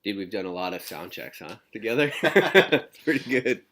Dude, we've done a lot of sound checks, huh? Together? It's pretty good.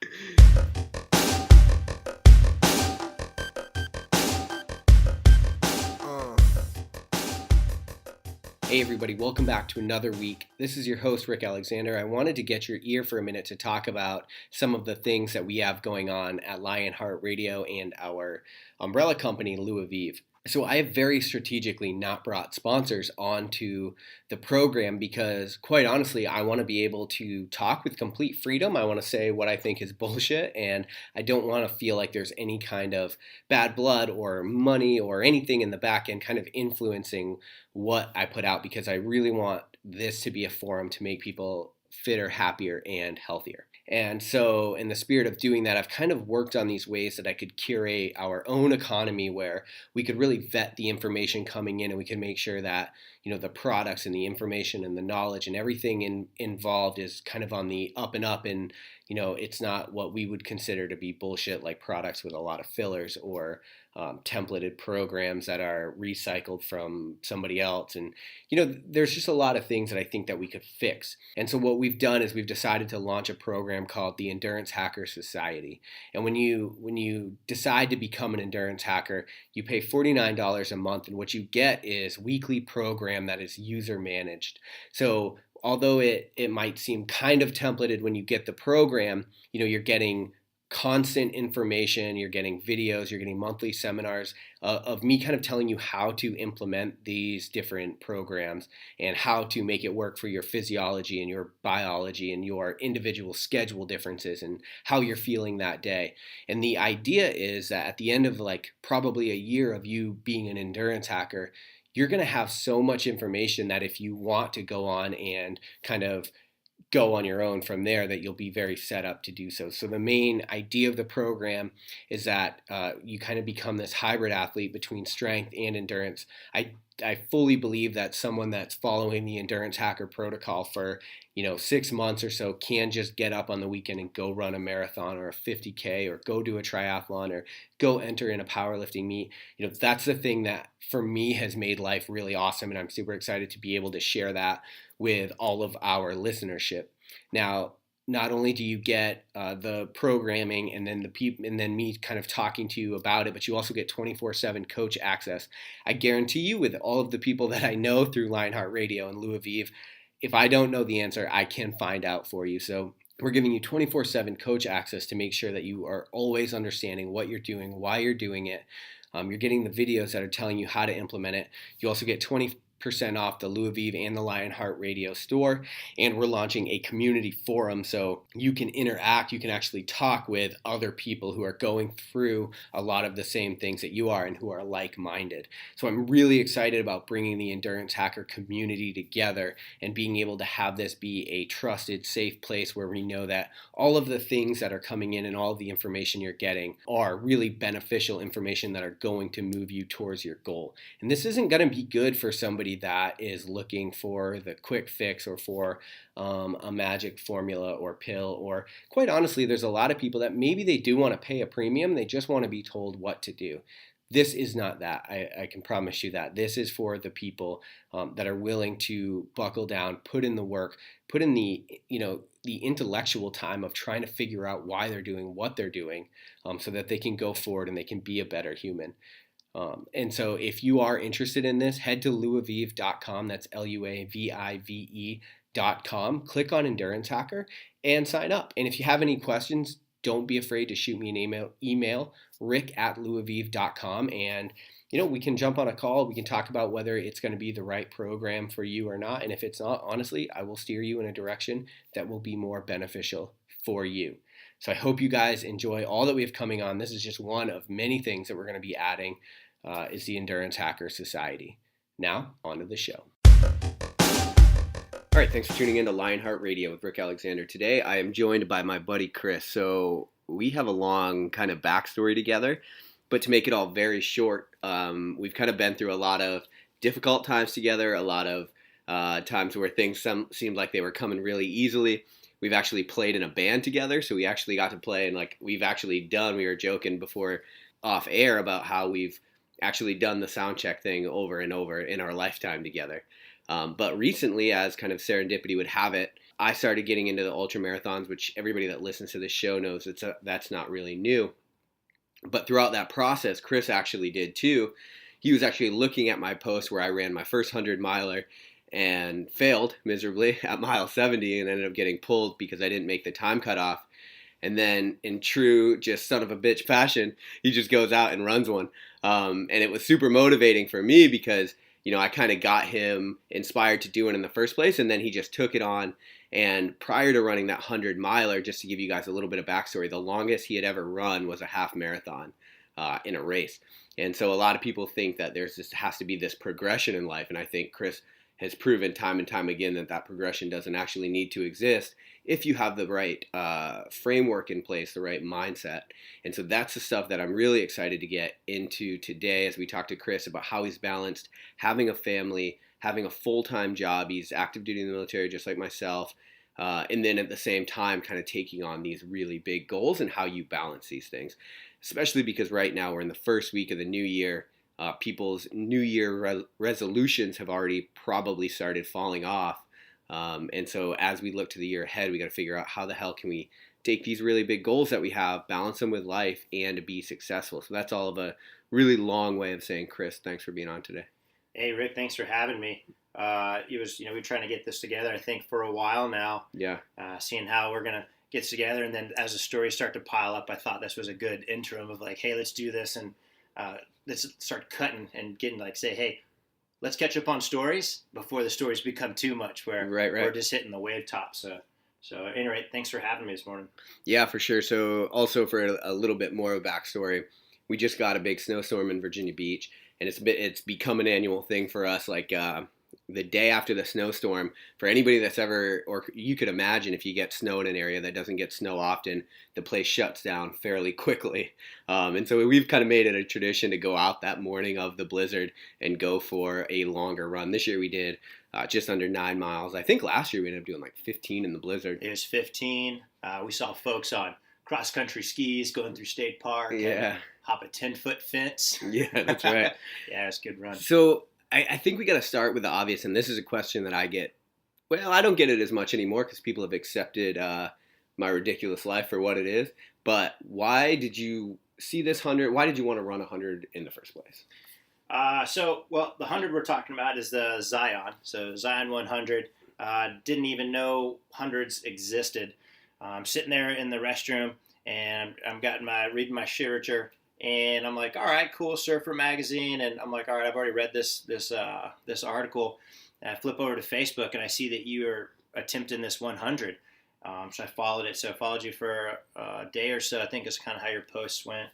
Hey everybody, welcome back to another week. This is your host, Rick Alexander. I wanted to get your ear for a minute to talk about some of the things that we have going on at Lionheart Radio and our umbrella company, Louaviv. So I have very strategically not brought sponsors onto the program because, quite honestly, I want to be able to talk with complete freedom. I want to say what I think is bullshit, and I don't want to feel like there's any kind of bad blood or money or anything in the back end kind of influencing what I put out, because I really want this to be a forum to make people fitter, happier, and healthier. And so in the spirit of doing that, I've kind of worked on these ways that I could curate our own economy where we could really vet the information coming in, and we could make sure that, the products and the information and the knowledge and everything involved is kind of on the up and up, and it's not what we would consider to be bullshit, like products with a lot of fillers or templated programs that are recycled from somebody else. And there's just a lot of things that I think that we could fix. And so what we've done is we've decided to launch a program called the Endurance Hacker Society. And when you decide to become an endurance hacker, you pay $49 a month, and what you get is weekly program that is user managed. So although it might seem kind of templated when you get the program, you're getting constant information, you're getting videos, you're getting monthly seminars of me kind of telling you how to implement these different programs and how to make it work for your physiology and your biology and your individual schedule differences and how you're feeling that day. And the idea is that at the end of probably a year of you being an endurance hacker, you're going to have so much information that if you want to go on and kind of go on your own from there, that you'll be very set up to do so. So the main idea of the program is that you kind of become this hybrid athlete between strength and endurance. I fully believe that someone that's following the endurance hacker protocol for 6 months or so can just get up on the weekend and go run a marathon or a 50K or go do a triathlon or go enter in a powerlifting meet. That's the thing that for me has made life really awesome, and I'm super excited to be able to share that with all of our listenership. Now, not only do you get the programming and then me kind of talking to you about it, but you also get 24/7 coach access. I guarantee you, with all of the people that I know through Lionheart Radio and Louaviv, if I don't know the answer, I can find out for you. So we're giving you 24/7 coach access to make sure that you are always understanding what you're doing, why you're doing it. You're getting the videos that are telling you how to implement it. You also get 20% off the Louaviv and the Lionheart Radio store, and we're launching a community forum so you can interact, you can actually talk with other people who are going through a lot of the same things that you are and who are like-minded. So I'm really excited about bringing the endurance hacker community together and being able to have this be a trusted, safe place where we know that all of the things that are coming in and all of the information you're getting are really beneficial information that are going to move you towards your goal. And this isn't going to be good for somebody that is looking for the quick fix or for a magic formula or pill, or quite honestly, there's a lot of people that maybe they do want to pay a premium, they just want to be told what to do. This is not that. I can promise you that. This is for the people that are willing to buckle down, put in the work, put in the intellectual time of trying to figure out why they're doing what they're doing, so that they can go forward and they can be a better human. And so if you are interested in this, head to luaviv.com. That's LUAVIVE.com. Click on Endurance Hacker and sign up. And if you have any questions, don't be afraid to shoot me an email rick@luaviv.com, and we can jump on a call. We can talk about whether it's going to be the right program for you or not. And if it's not, honestly, I will steer you in a direction that will be more beneficial for you. So I hope you guys enjoy all that we have coming on. This is just one of many things that we're going to be adding, is the Endurance Hacker Society. Now, on to the show. All right, thanks for tuning in to Lionheart Radio with Rick Alexander. Today, I am joined by my buddy Chris. So we have a long kind of backstory together, but to make it all very short, we've kind of been through a lot of difficult times together, a lot of times where things seemed like they were coming really easily. We've actually played in a band together, so we actually got to play, and we were joking before off air about how we've actually done the sound check thing over and over in our lifetime together. But recently, as kind of serendipity would have it, I started getting into the ultra marathons, which everybody that listens to this show knows that's not really new. But throughout that process, Chris actually did too. He was actually looking at my post where I ran my first 100 miler and failed miserably at mile 70 and ended up getting pulled because I didn't make the time cutoff. And then in true just son of a bitch fashion, he just goes out and runs one. And it was super motivating for me because, I kind of got him inspired to do it in the first place. And then he just took it on. And prior to running that 100 miler, just to give you guys a little bit of backstory, the longest he had ever run was a half marathon in a race. And so a lot of people think that has to be this progression in life. And I think Chris has proven time and time again that progression doesn't actually need to exist if you have the right framework in place, the right mindset. And so that's the stuff that I'm really excited to get into today as we talk to Chris about how he's balanced having a family, having a full-time job. He's active duty in the military just like myself. And then at the same time kind of taking on these really big goals and how you balance these things, especially because right now we're in the first week of the new year. People's New Year resolutions have already probably started falling off. And so as we look to the year ahead, we got to figure out how the hell can we take these really big goals that we have, balance them with life, and be successful. So that's all of a really long way of saying, Chris, thanks for being on today. Hey, Rick, thanks for having me. We're trying to get this together, I think, for a while now. Yeah. Seeing how we're going to get together. And then as the stories start to pile up, I thought this was a good interim of like, hey, let's do this. And let's start cutting and getting say, hey, let's catch up on stories before the stories become too much where we're just hitting the wave top. So anyway, thanks for having me this morning. Yeah, for sure. So also for a little bit more of a backstory, we just got a big snowstorm in Virginia Beach, and it's become an annual thing for us. The day after the snowstorm, for anybody that's ever, or you could imagine if you get snow in an area that doesn't get snow often, the place shuts down fairly quickly. And so we've kind of made it a tradition to go out that morning of the blizzard and go for a longer run. This year we did just under 9 miles. I think last year we ended up doing 15 in the blizzard. It was 15. We saw folks on cross-country skis going through State Park. Yeah. And hop a 10-foot fence. Yeah, that's right. Yeah, it's a good run. So I think we got to start with the obvious, and this is a question that I get. Well, I don't get it as much anymore because people have accepted my ridiculous life for what it is. But why did you see this 100? Why did you want to run 100 in the first place? The 100 we're talking about is the Zion. So Zion 100. Didn't even know hundreds existed. I'm sitting there in the restroom, and I'm reading my literature. And I'm like, all right, cool, Surfer magazine. And I'm like, all right, I've already read this article. And I flip over to Facebook, and I see that you are attempting this 100. So I followed it. So I followed you for a day or so. I think it's kind of how your posts went.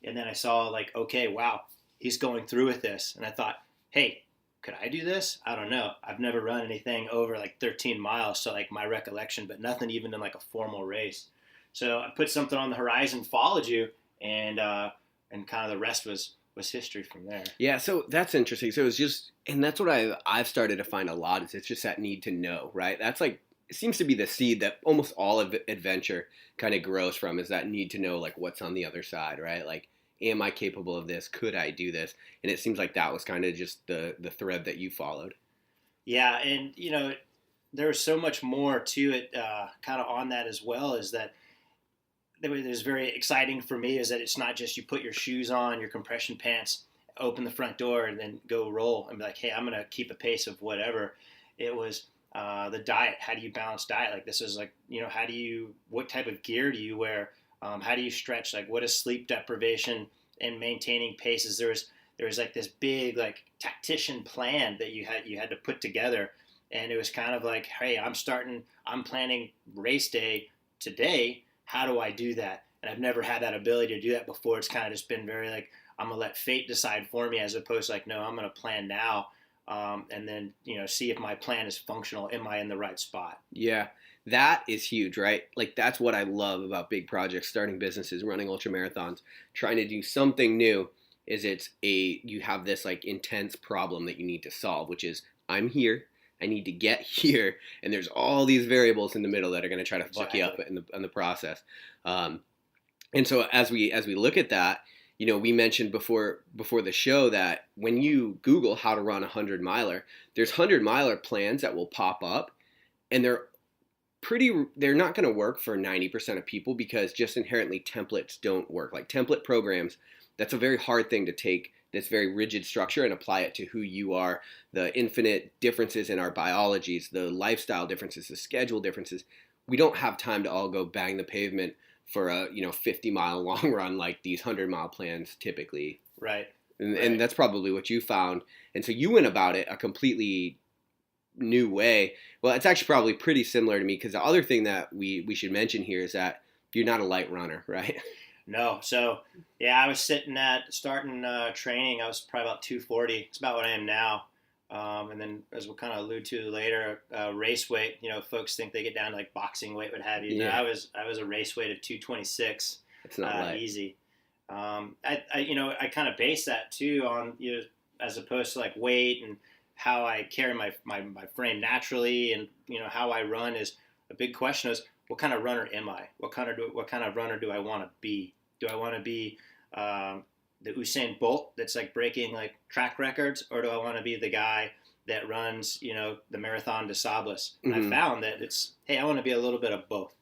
And then I saw okay, wow, he's going through with this. And I thought, hey, could I do this? I don't know. I've never run anything over 13 miles. So my recollection, but nothing even in a formal race. So I put something on the horizon, followed you, and kind of the rest was history from there. Yeah, so that's interesting. So it's just, and that's what I've started to find a lot is it's just that need to know, right? That's it seems to be the seed that almost all of adventure kind of grows from, is that need to know what's on the other side, right? Am I capable of this? Could I do this? And it seems like that was kind of just the thread that you followed. Yeah, and there was so much more to it kind of on that as well, is that that was very exciting for me, is that it's not just you put your shoes on, your compression pants, open the front door, and then go roll and be like, hey, I'm going to keep a pace of whatever. It was the diet. How do you balance diet? This is what type of gear do you wear? How do you stretch? What is sleep deprivation and maintaining paces? There was this big tactician plan that you had to put together. And it was kind of hey, I'm planning race day today. How do I do that? And I've never had that ability to do that before. It's kind of just been very I'm going to let fate decide for me, as opposed to no, I'm going to plan now. And then, see if my plan is functional. Am I in the right spot? Yeah, that is huge, right? That's what I love about big projects, starting businesses, running ultra marathons, trying to do something new, is you have this intense problem that you need to solve, which is I'm here. I need to get here, and there's all these variables in the middle that are going to try to fuck you up in the process. And so as we look at that, we mentioned before the show that when you Google how to run a 100 miler, there's 100 miler plans that will pop up, and they're they're not going to work for 90% of people because just inherently templates don't work. Like template programs, that's a very hard thing to take this very rigid structure and apply it to who you are, the infinite differences in our biologies, the lifestyle differences, the schedule differences. We don't have time to all go bang the pavement for a 50-mile long run like these 100-mile plans typically. Right. And that's probably what you found. And so you went about it a completely new way. Well, it's actually probably pretty similar to me, because the other thing that we should mention here is that you're not a light runner, right? No. So, yeah, I was starting training, I was probably about 240. It's about what I am now. And then, as we'll kind of allude to later, race weight, folks think they get down to like boxing weight, what have you. Yeah. No, I was a race weight of 226. It's not light. Easy. I kind of base that too on, as opposed to like weight and how I carry my frame naturally, and how I run is a big question. Is what kind of runner am I? What kind of runner do I want to be? Do I want to be the Usain Bolt that's like breaking like track records, or do I want to be the guy that runs the Marathon des Sables? And I found that I want to be a little bit of both.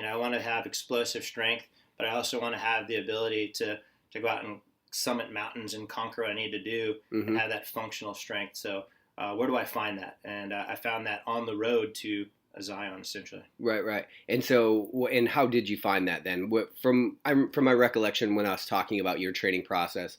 I want to have explosive strength, but I also want to have the ability to go out and summit mountains and conquer what I need to do, and have that functional strength. So where do I find that? And I found that on the road to Zion, essentially. Right. And so, and how did you find that then? From my recollection, when I was talking about your training process,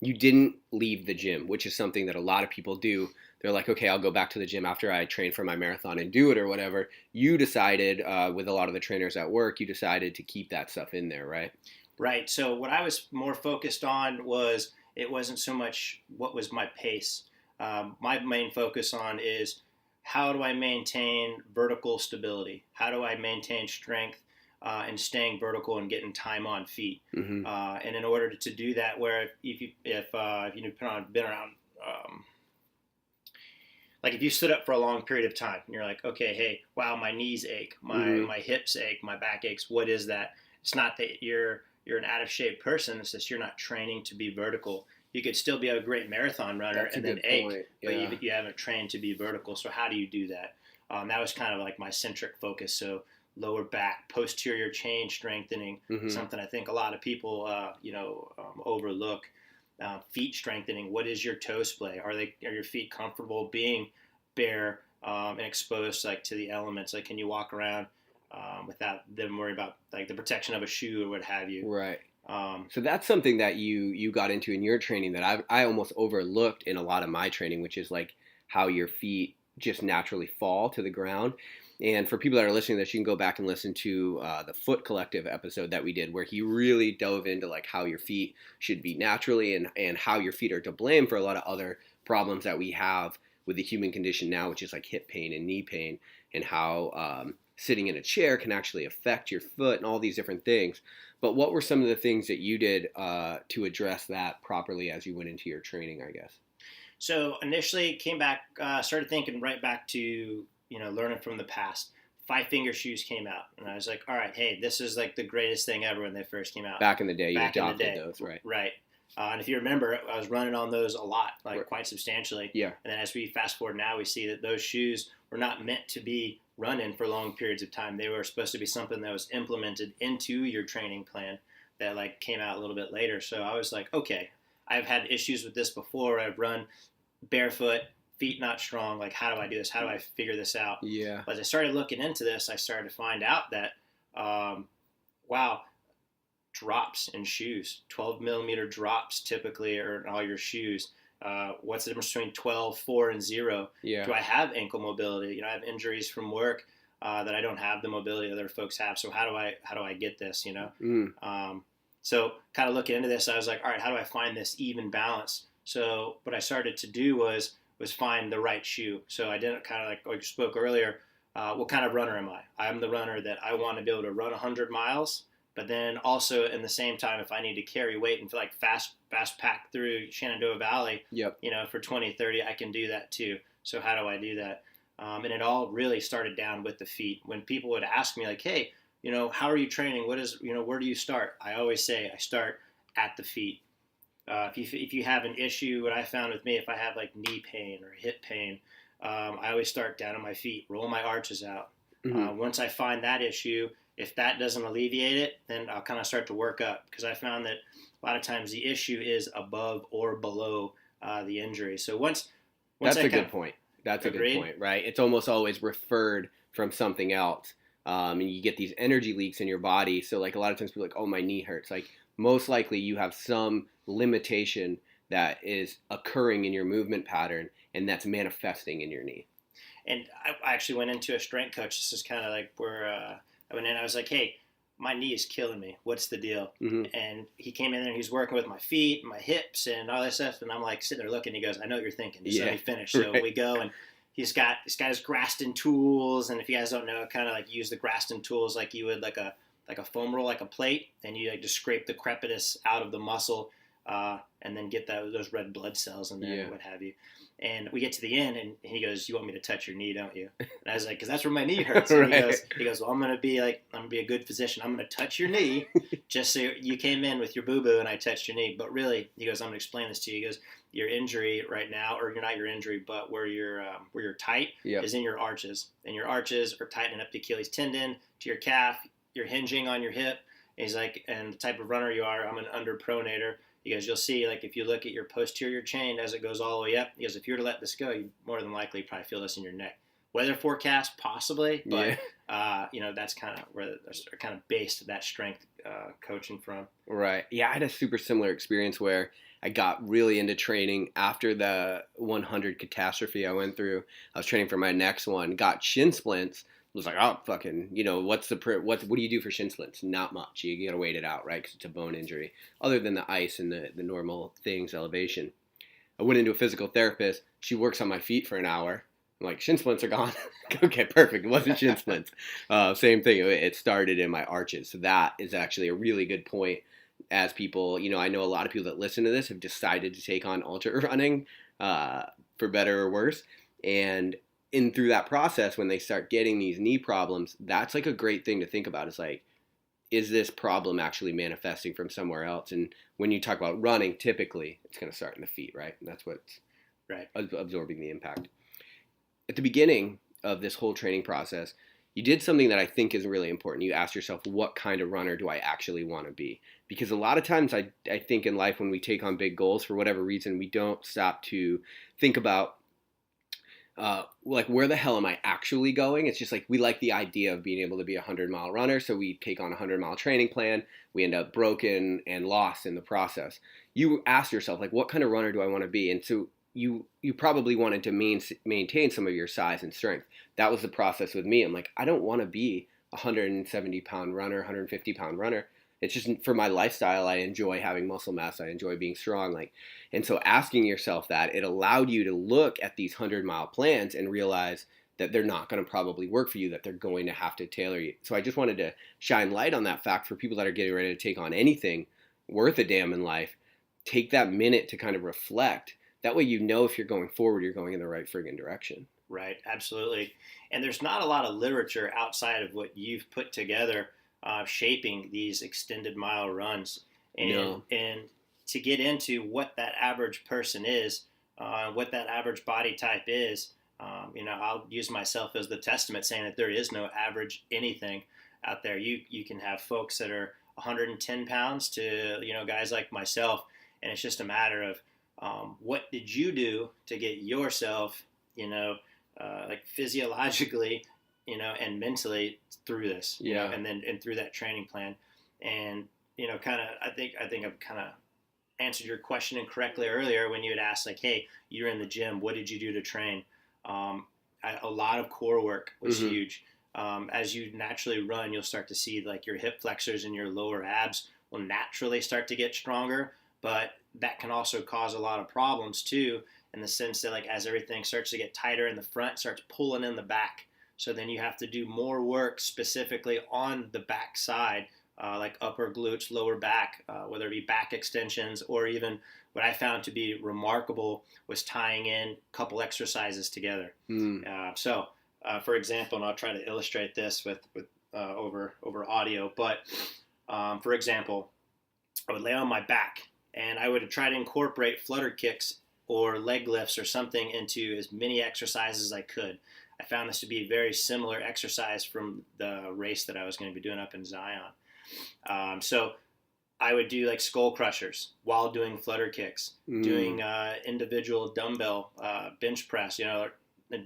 you didn't leave the gym, which is something that a lot of people do. They're like, okay, I'll go back to the gym after I train for my marathon and do it or whatever. You decided, with a lot of the trainers at work, you decided to keep that stuff in there, right? Right. So what I was more focused on was, it wasn't so much what was my pace. My main focus on is, how do I maintain vertical stability? How do I maintain strength and staying vertical and getting time on feet? And in order to do that, where if you've been around, like if you stood up for a long period of time and you're like, okay, hey, wow, my knees ache, my hips ache, my back aches. What is that? It's not that you're an out of shape person. It's just you're not training to be vertical. You could still be a great marathon runner and then ache, but you haven't trained to be vertical. So how do you do that? That was kind of like my centric focus. So lower back, posterior chain strengthening, something I think a lot of people, overlook. Feet strengthening. What is your toe splay? Are your feet comfortable being bare and exposed like to the elements? Like, can you walk around without them worrying about like the protection of a shoe or what have you? Right. So that's something that you got into in your training that I almost overlooked in a lot of my training, which is like how your feet just naturally fall to the ground. And for people that are listening to this, you can go back and listen to the Foot Collective episode that we did, where he really dove into like how your feet should be naturally and how your feet are to blame for a lot of other problems that we have with the human condition now, which is like hip pain and knee pain, and how sitting in a chair can actually affect your foot and all these different things. But what were some of the things that you did to address that properly as you went into your training, I guess? So initially came back, started thinking right back to, learning from the past. 5-finger shoes came out, and I was like, all right, hey, this is like the greatest thing ever when they first came out. Back in the day, you adopted those, right? Right. And if you remember, I was running on those a lot, like quite substantially. Yeah. And then as we fast forward now, we see that those shoes were not meant to be running for long periods of time. They were supposed to be something that was implemented into your training plan that like came out a little bit later. So I was like, okay, I've had issues with this before. I've run barefoot, feet not strong. Like, how do I do this? How do I figure this out? Yeah. But as I started looking into this, I started to find out that, drops in shoes, 12 millimeter drops typically are in all your shoes. What's the difference between 12, 4, and 0? Yeah. Do I have ankle mobility? I have injuries from work that I don't have the mobility other folks have. So how do I get this? So kind of looking into this, I was like, all right, how do I find this even balance? So what I started to do was find the right shoe. So I didn't kind of like you spoke earlier. What kind of runner am I? I'm the runner that I want to be able to run 100 miles. But then also in the same time, if I need to carry weight and feel like fast pack through Shenandoah Valley, for 20, 30, I can do that too. So how do I do that? And it all really started down with the feet. When people would ask me like, hey, how are you training? Where do you start? I always say I start at the feet. If you have an issue, what I found with me, if I have like knee pain or hip pain, I always start down on my feet, roll my arches out. Once I find that issue, if that doesn't alleviate it, then I'll kind of start to work up, because I found that a lot of times the issue is above or below the injury. So once That's I a good point. That's a good point, right? It's almost always referred from something else. And you get these energy leaks in your body. So like a lot of times people are like, oh, my knee hurts. Like most likely you have some limitation that is occurring in your movement pattern, and that's manifesting in your knee. And I actually went into a strength coach. This is kind of like where I went in. I was like, hey, my knee is killing me. What's the deal? And he came in there and he's working with my feet, my hips, and all that stuff. And I'm like sitting there looking. He goes, I know what you're thinking. Just let me finish. So we go, and he's got his Graston tools. And if you guys don't know, kind of like use the Graston tools like you would like a foam roll, like a plate, and you like just scrape the crepitus out of the muscle, and then get those red blood cells in there and what have you. And we get to the end, and he goes, "You want me to touch your knee, don't you?" And I was like, "Because that's where my knee hurts." And he goes, "Well, I'm gonna be a good physician. I'm gonna touch your knee, just so you came in with your boo boo, and I touched your knee. But really," he goes, "I'm gonna explain this to you." He goes, "Your injury right now, or you're not your injury, but where you're tight is in your arches, and your arches are tightening up the Achilles tendon to your calf. You're hinging on your hip." And he's like, "And the type of runner you are, I'm an underpronator." He goes, you'll see, like, if you look at your posterior chain as it goes all the way up, he goes, if you were to let this go, you more than likely probably feel this in your neck. Weather forecast, possibly, but, that's kind of where they're kind of based that strength coaching from. Right. Yeah, I had a super similar experience where I got really into training after the 100 catastrophe I went through. I was training for my next one, got shin splints. Was like, oh, fucking, what do you do for shin splints? Not much. You got to wait it out, right? Because it's a bone injury. Other than the ice and the normal things, elevation. I went into a physical therapist. She works on my feet for an hour. I'm like, shin splints are gone. Okay, perfect. It wasn't shin splints. Same thing. It started in my arches. So that is actually a really good point. As people, I know a lot of people that listen to this have decided to take on ultra running, for better or worse. And through that process, when they start getting these knee problems, that's like a great thing to think about. Is like, is this problem actually manifesting from somewhere else? And when you talk about running, typically it's going to start in the feet, right? And that's what's absorbing the impact. At the beginning of this whole training process, you did something that I think is really important. You asked yourself, what kind of runner do I actually want to be? Because a lot of times I think in life, when we take on big goals, for whatever reason, we don't stop to think about like, where the hell am I actually going? It's just like, we like the idea of being able to be a 100-mile runner. So we take on a 100-mile training plan. We end up broken and lost in the process. You ask yourself, like, what kind of runner do I want to be? And so you probably wanted to maintain some of your size and strength. That was the process with me. I'm like, I don't want to be a 170-pound runner, 150-pound runner. It's just, for my lifestyle, I enjoy having muscle mass. I enjoy being strong. And so asking yourself that, it allowed you to look at these 100-mile plans and realize that they're not going to probably work for you, that they're going to have to tailor you. So I just wanted to shine light on that fact for people that are getting ready to take on anything worth a damn in life. Take that minute to kind of reflect. That way, if you're going forward, you're going in the right friggin' direction. Right, absolutely. And there's not a lot of literature outside of what you've put together shaping these extended mile runs. And to get into what that average person is, what that average body type is, I'll use myself as the testament, saying that there is no average anything out there. You can have folks that are 110 pounds to, guys like myself, and it's just a matter of what did you do to get yourself, like physiologically, and mentally through this, and through that training plan. And, I think I've kind of answered your question incorrectly earlier when you had asked, like, hey, you're in the gym, what did you do to train? A lot of core work was huge. As you naturally run, you'll start to see, like, your hip flexors and your lower abs will naturally start to get stronger, but that can also cause a lot of problems too, in the sense that, like, as everything starts to get tighter in the front, starts pulling in the back. So then you have to do more work specifically on the back side, like upper glutes, lower back, whether it be back extensions, or even what I found to be remarkable was tying in a couple exercises together. So, for example, and I'll try to illustrate this with over audio, but for example, I would lay on my back and I would try to incorporate flutter kicks or leg lifts or something into as many exercises as I could. I found this to be a very similar exercise from the race that I was going to be doing up in Zion. So I would do like skull crushers while doing flutter kicks, doing individual dumbbell bench press,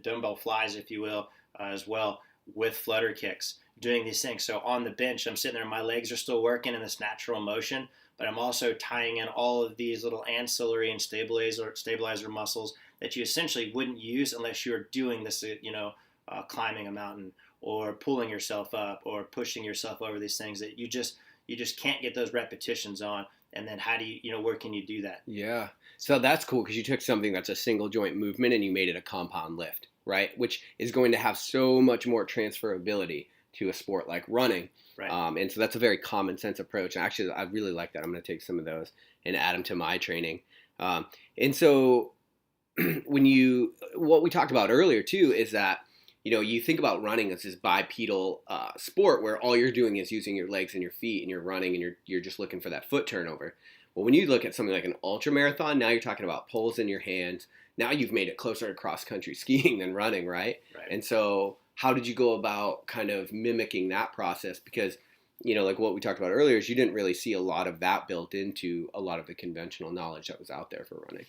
dumbbell flies, if you will, as well, with flutter kicks, doing these things. So on the bench, I'm sitting there, my legs are still working in this natural motion, but I'm also tying in all of these little ancillary and stabilizer muscles that you essentially wouldn't use unless you're doing this, climbing a mountain or pulling yourself up or pushing yourself over these things that you just can't get those repetitions on. And then how do you, where can you do that? Yeah. So that's cool because you took something that's a single joint movement and you made it a compound lift, right? Which is going to have so much more transferability to a sport like running. Right. And so that's a very common sense approach. And actually, I really like that. I'm going to take some of those and add them to my training. And so what we talked about earlier too is that, you think about running as this bipedal sport where all you're doing is using your legs and your feet and you're running and you're just looking for that foot turnover. Well, when you look at something like an ultra marathon, now you're talking about poles in your hands. Now you've made it closer to cross country skiing than running, right? And so how did you go about kind of mimicking that process? Because, like what we talked about earlier is you didn't really see a lot of that built into a lot of the conventional knowledge that was out there for running.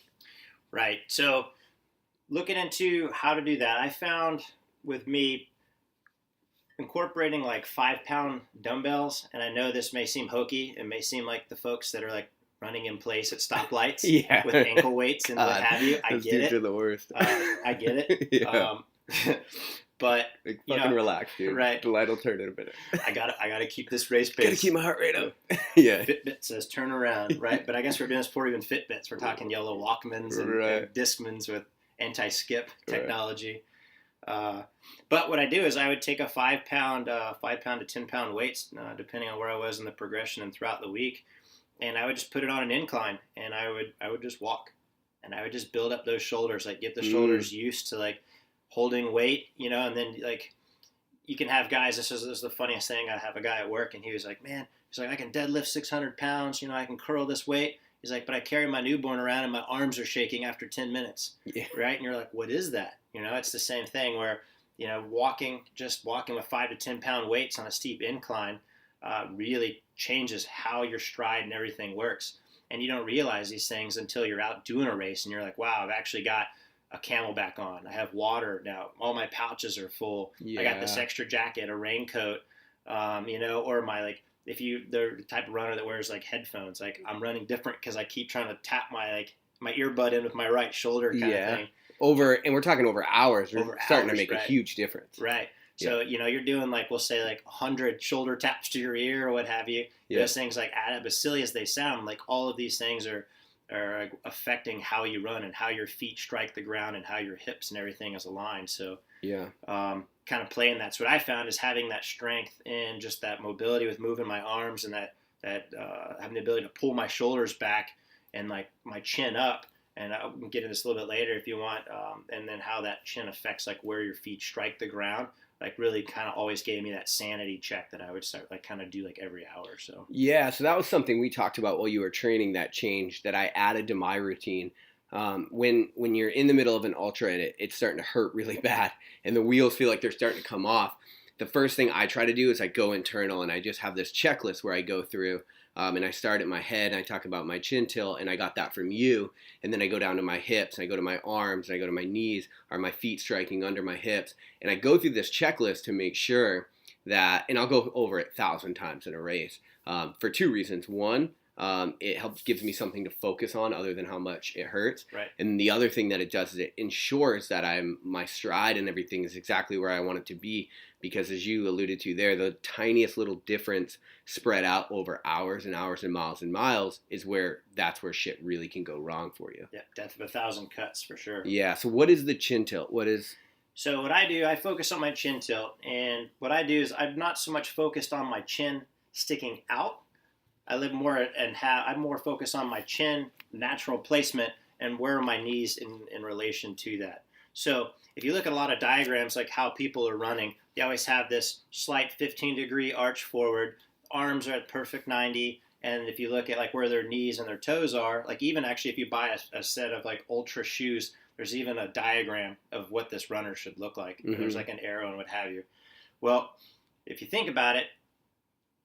Right. So looking into how to do that, I found with me incorporating like 5-pound dumbbells, and I know this may seem hokey. It may seem like the folks that are like running in place at stoplights with ankle weights and what have you. I get it. These are the worst. I get it. Yeah. But fucking relax, dude. Right. The light will turn in a minute. I gotta keep this race pace. Gotta keep my heart rate up. Yeah. Fitbit says turn around, right? But I guess we're doing this before even Fitbits. We're talking yellow Walkmans and Discmans with anti-skip technology. But what I do is I would take a 5-pound to 10-pound weights, depending on where I was in the progression and throughout the week, and I would just put it on an incline, and I would just walk, and I would just build up those shoulders, like get the shoulders used to like holding weight, and then like you can have guys. This is the funniest thing. I have a guy at work, and he was like, "Man, I can deadlift 600 pounds. I can curl this weight." He's like, "But I carry my newborn around, and my arms are shaking after 10 minutes." Yeah. Right? And you're like, "What is that?" It's the same thing where walking with 5 to 10 pound weights on a steep incline really changes how your stride and everything works. And you don't realize these things until you're out doing a race, and you're like, "Wow, I've actually got a Camelback on. I have water now. All my pouches are full. Yeah. I got this extra jacket, a raincoat, or my if they're the type of runner that wears like headphones, like I'm running different because I keep trying to tap my earbud in with my right shoulder kind of thing. And we're talking over hours. We're starting to make a huge difference. Right. So, you're doing we'll say 100 shoulder taps to your ear or what have you. Yeah. Those things add up. As silly as they sound, all of these things are affecting how you run and how your feet strike the ground and how your hips and everything is aligned. So kind of playing that's what I found is having that strength and just that mobility with moving my arms and that having the ability to pull my shoulders back and my chin up. And I'll get into this a little bit later if you want. And then how that chin affects where your feet strike the ground. Really kind of always gave me that sanity check that I would start kind of do every hour. So yeah, so that was something we talked about while you were training, that change that I added to my routine. When you're in the middle of an ultra and it's starting to hurt really bad and the wheels feel like they're starting to come off, the first thing I try to do is I go internal and I just have this checklist where I go through and I start at my head and I talk about my chin tilt, and I got that from you, and then I go down to my hips and I go to my arms and I go to my knees. Are my feet striking under my hips? And I go through this checklist to make sure that, and I'll go over it 1,000 times in a race for two reasons. One, it gives me something to focus on other than how much it hurts. Right. And the other thing that it does is it ensures that my stride and everything is exactly where I want it to be, because as you alluded to there, the tiniest little difference spread out over hours and hours and miles is that's where shit really can go wrong for you. Yeah, death of 1,000 cuts for sure. Yeah. So what is the chin tilt? So what I do, I focus on my chin tilt, and what I do is I'm not so much focused on my chin sticking out. I'm more focused on my chin, natural placement, and where are my knees in relation to that. So if you look at a lot of diagrams, how people are running, they always have this slight 15-degree arch forward, arms are at perfect 90, and if you look at where their knees and their toes are, even actually if you buy a set of ultra shoes there's even a diagram of what this runner should look like. Mm-hmm. There's like an arrow and what have you. Well, if you think about it,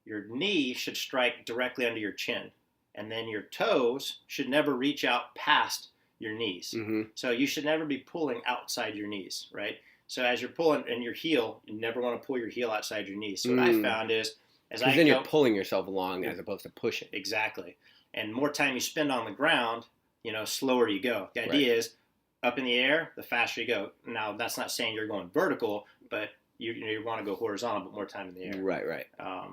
your knee should strike directly under your chin, and then your toes should never reach out past your knees. Mm-hmm. So you should never be pulling outside your knees, right? So as you're pulling in your heel, you never want to pull your heel outside your knees. So what I found is, because then you're pulling yourself along as opposed to pushing. Exactly. And more time you spend on the ground, slower you go. The idea is up in the air, the faster you go. Now, that's not saying you're going vertical, but you want to go horizontal, but more time in the air. Right.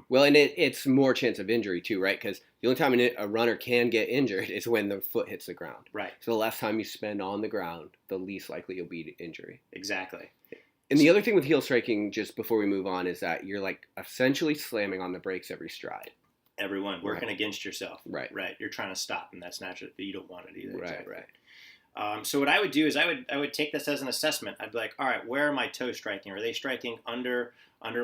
Well, and it's more chance of injury too, right? Because the only time a runner can get injured is when the foot hits the ground. Right. So the less time you spend on the ground, the least likely you'll be to injury. Exactly. And the other thing with heel striking, just before we move on, is that you're like essentially slamming on the brakes every stride. Everyone working against yourself. Right. You're trying to stop, and that's natural. You don't want it either. Right. So what I would do is I would take this as an assessment. I'd be like, all right, where are my toes striking? Are they striking under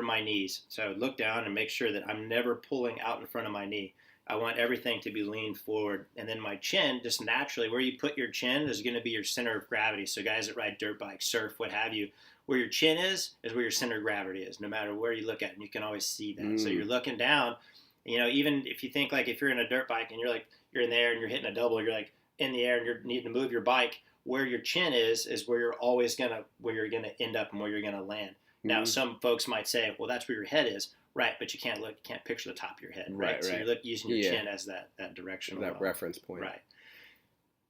my knees? So I would look down and make sure that I'm never pulling out in front of my knee. I want everything to be leaned forward. And then my chin, just naturally, where you put your chin is going to be your center of gravity. So guys that ride dirt bikes, surf, what have you, where your chin is where your center of gravity is, no matter where you look at it. And you can always see that. So you're looking down, even if you think like if you're in a dirt bike and you're in the air and you're hitting a double, you're like in the air and you're needing to move your bike, where your chin is where you're always where you're going to end up and where you're going to land. Now, some folks might say, well, that's where your head is. Right, but you can't picture the top of your head, right? So you're using your chin as that direction. That reference point. Right.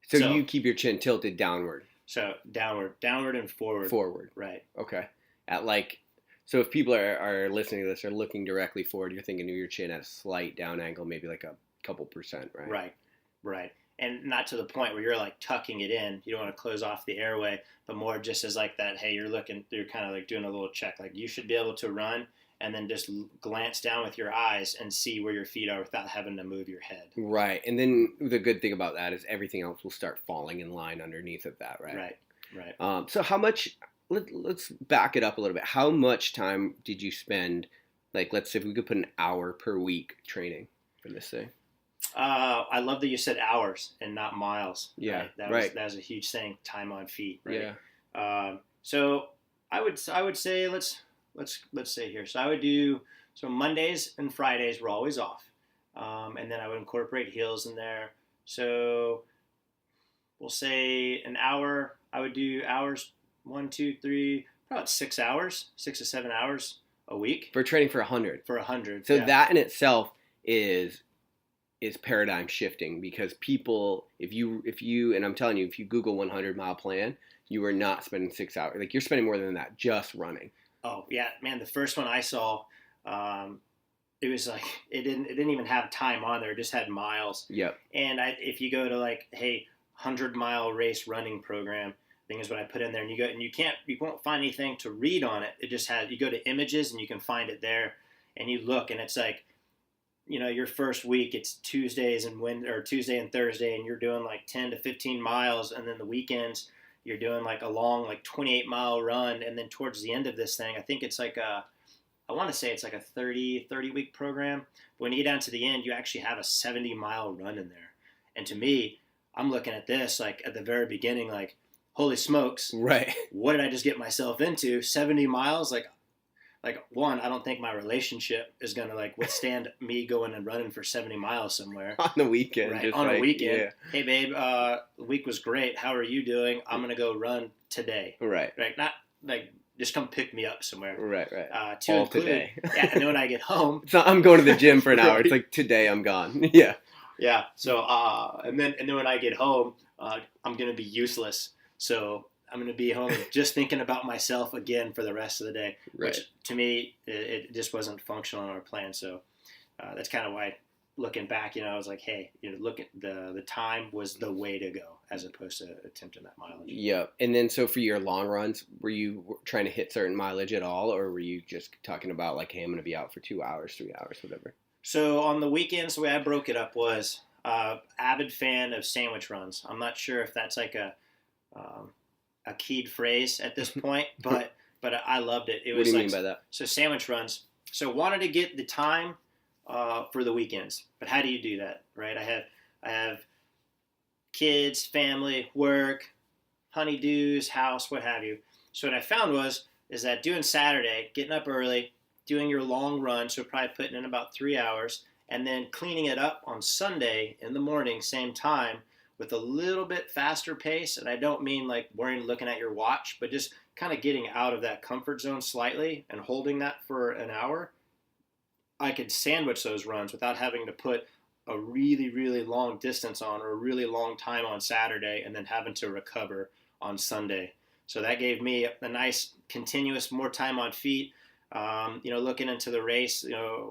So you keep your chin tilted downward. So downward and forward. Forward. Right. Okay. So if people are listening to this, are looking directly forward, you're thinking of your chin at a slight down angle, maybe like a couple percent, right? Right. And not to the point where you're like tucking it in. You don't want to close off the airway, but more just as like that, hey, you're kind of like doing a little check. Like you should be able to run and then just glance down with your eyes and see where your feet are without having to move your head. Right. And then the good thing about that is everything else will start falling in line underneath of that, right? Right. So how much, let's back it up a little bit. How much time did you spend, like, let's say if we could put an hour per week training for this thing? I love that you said hours and not miles. Yeah. That was a huge thing, time on feet. Right? Yeah. So I would say, let's say here. So I would do, Mondays and Fridays were always off. And then I would incorporate heels in there. So we'll say an hour. I would do hours, 1, 2, 3, about 6 hours, 6 to 7 hours a week. For training for 100. For 100. So that in itself is paradigm shifting, because people, if you, and I'm telling you, if you Google 100-mile plan, you are not spending 6 hours. Like, you're spending more than that just running. Oh yeah, man! The first one I saw, it was like it didn't even have time on there; it just had miles. Yep. And if you go to like, hey, 100-mile race running program, thing is what I put in there, and you won't find anything to read on it. It just has, you go to images and you can find it there, and you look, and it's like, your first week it's Tuesday and Thursday, and you're doing like 10 to 15 miles, and then the weekends you're doing like a long, like 28-mile run. And then towards the end of this thing, I think it's like I want to say it's like a 30 week program. But when you get down to the end, you actually have a 70-mile run in there. And to me, I'm looking at this like at the very beginning, like, holy smokes. Right. What did I just get myself into? 70 miles? Like one, I don't think my relationship is going to like withstand me going and running for 70 miles somewhere. On the weekend. Right, on a weekend. Yeah. Hey, babe, the week was great. How are you doing? I'm going to go run today. Right. Not like just come pick me up somewhere. Right. To all include, today. Yeah, and then when I get home. So I'm going to the gym for an hour. It's like, today I'm gone. Yeah. Yeah. So, and then when I get home, I'm going to be useless. So I'm going to be home just thinking about myself again for the rest of the day, right. Which to me, it just wasn't functional in our plan. So that's kind of why, looking back, I was like, hey, look at the time was the way to go as opposed to attempting that mileage. Yeah. And then so for your long runs, were you trying to hit certain mileage at all, or were you just talking about like, hey, I'm going to be out for 2 hours, 3 hours, whatever? So on the weekends, the way I broke it up was avid fan of sandwich runs. I'm not sure if that's like a keyed phrase at this point, but I loved it. It was, what do you mean by that? So sandwich runs. So wanted to get the time for the weekends, but how do you do that, right? I have kids, family, work, honeydews, house, what have you. So what I found is that doing Saturday, getting up early, doing your long run, so probably putting in about 3 hours, and then cleaning it up on Sunday in the morning, same time, with a little bit faster pace. And I don't mean like looking at your watch, but just kind of getting out of that comfort zone slightly and holding that for an hour. I could sandwich those runs without having to put a really, really long distance on or a really long time on Saturday and then having to recover on Sunday. So that gave me a nice continuous, more time on feet. Looking into the race,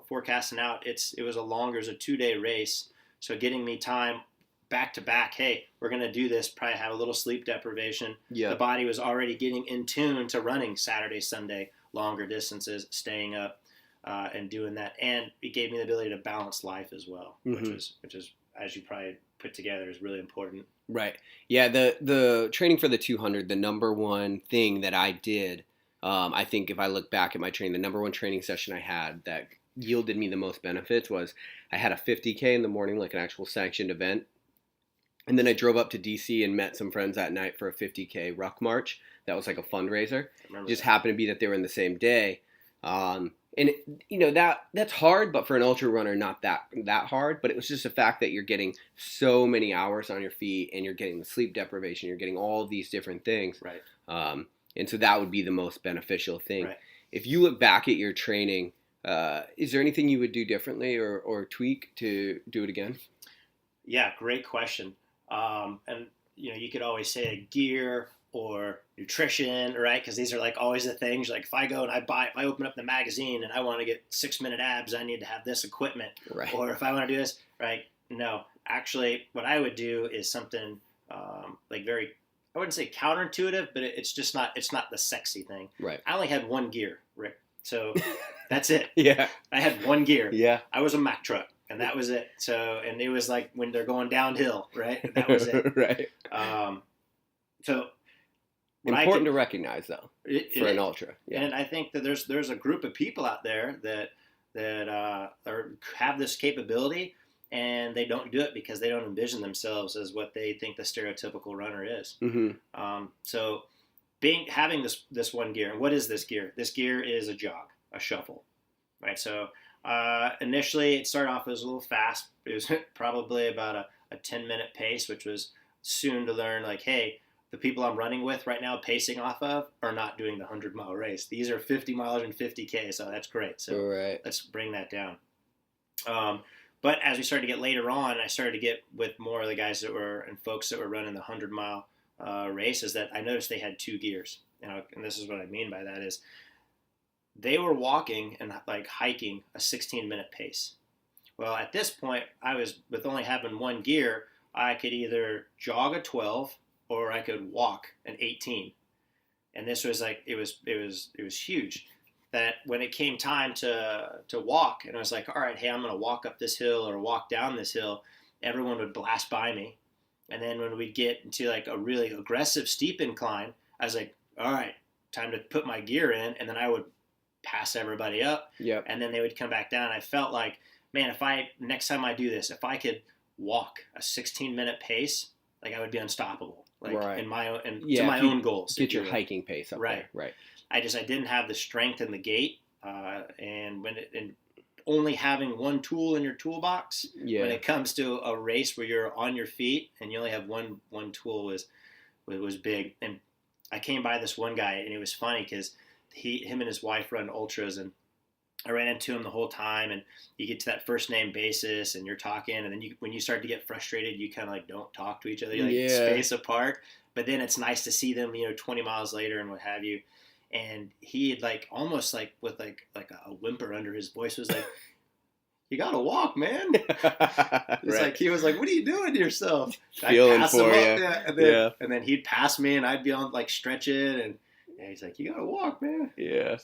forecasting out, it was a 2-day race. So getting me time back to back, hey, we're going to do this, probably have a little sleep deprivation. Yeah. The body was already getting in tune to running Saturday, Sunday, longer distances, staying up and doing that. And it gave me the ability to balance life as well, mm-hmm. which is, as you probably put together, is really important. Right. Yeah, the training for the 200, the number one thing that I did, I think if I look back at my training, the number one training session I had that yielded me the most benefits was I had a 50K in the morning, like an actual sanctioned event. And then I drove up to DC and met some friends that night for a 50K ruck march. That was like a fundraiser. Just happened to be that they were in the same day. That's hard, but for an ultra runner, not that hard. But it was just the fact that you're getting so many hours on your feet and you're getting the sleep deprivation. You're getting all of these different things. Right. And so that would be the most beneficial thing. Right. If you look back at your training, is there anything you would do differently or tweak to do it again? Yeah, great question. And you could always say gear or nutrition, right? Because these are like always the things. Like if I go and if I open up the magazine and I want to get 6-minute abs, I need to have this equipment. Right. Or if I want to do this, right? No, actually, what I would do is something like very, I wouldn't say counterintuitive, but it's not the sexy thing. Right. I only had one gear, Rick. So that's it. Yeah. I had one gear. Yeah. I was a Mack truck. And that was it. So, and it was like when they're going downhill, right? That was it. Right. So important to recognize though for an ultra. Yeah. And I think that there's a group of people out there that have this capability, and they don't do it because they don't envision themselves as what they think the stereotypical runner is. Mm-hmm. So having this one gear, and what is this gear? This gear is a jog, a shuffle, right? So. Initially, it started off as a little fast. It was probably about a 10-minute pace, which was soon to learn, like, hey, the people I'm running with right now, pacing off of, are not doing the 100-mile race. These are 50 miles and 50K, so that's great. So Let's bring that down. But as we started to get later on, I started to get with more of the guys and folks that were running the 100-mile races, that I noticed they had two gears. And this is what I mean by that is, they were walking and like hiking a 16-minute pace. Well, at this point, I was with only having one gear. I could either jog a 12 or I could walk an 18. And this was like it was huge. That when it came time to walk, and I was like, all right, hey, I'm going to walk up this hill or walk down this hill, everyone would blast by me. And then when we'd get into like a really aggressive steep incline, I was like, all right, time to put my gear in, and then I would pass everybody up. Yep. And then they would come back down. I felt like, man, next time I do this, if I could walk a 16-minute pace, like I would be unstoppable. Like right. in my own to my own goals. Get your hiking pace up right. there. Right. I didn't have the strength in the gait, and only having one tool in your toolbox when it comes to a race where you're on your feet and you only have one tool was big. And I came by this one guy, and it was funny because him and his wife run ultras, and I ran into him the whole time. And you get to that first name basis, and you're talking, and then when you start to get frustrated, you kind of like don't talk to each other, you like space apart. But then it's nice to see them, 20 miles later and what have you. And he had like almost like with like a whimper under his voice was like, "You gotta walk, man." It's like he was like, "What are you doing to yourself?" Feeling for you. And then he'd pass me, and I'd be on like stretching, and he's like, "You gotta walk, man." Yeah.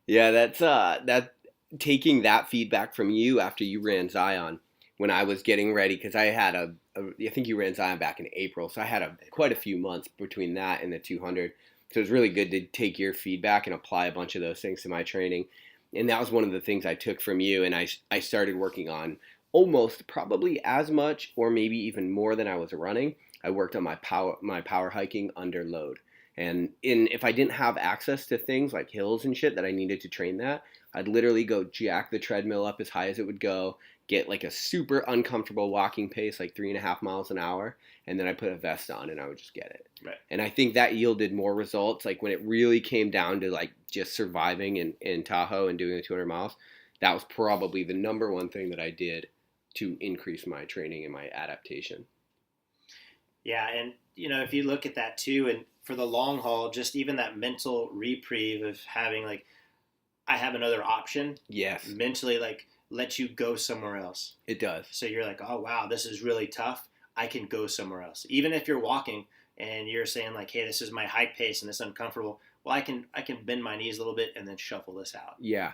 Yeah, that's taking that feedback from you after you ran Zion when I was getting ready, because I had I think you ran Zion back in April, so I had quite a few months between that and the 200. So it was really good to take your feedback and apply a bunch of those things to my training. And that was one of the things I took from you, and I started working on almost probably as much or maybe even more than I was running. I worked on my power hiking under load. And if I didn't have access to things like hills and shit that I needed to train that, I'd literally go jack the treadmill up as high as it would go, get like a super uncomfortable walking pace, like 3.5 miles an hour, and then I put a vest on and I would just get it. Right. And I think that yielded more results. Like when it really came down to like just surviving in Tahoe and doing the 200 miles, that was probably the number one thing that I did to increase my training and my adaptation. Yeah, and if you look at that too, and for the long haul, just even that mental reprieve of having like, I have another option. Yes. Mentally, like, let you go somewhere else. It does. So you're like, oh wow, this is really tough. I can go somewhere else. Even if you're walking and you're saying like, hey, this is my hike pace and it's uncomfortable. Well, I can bend my knees a little bit and then shuffle this out. Yeah.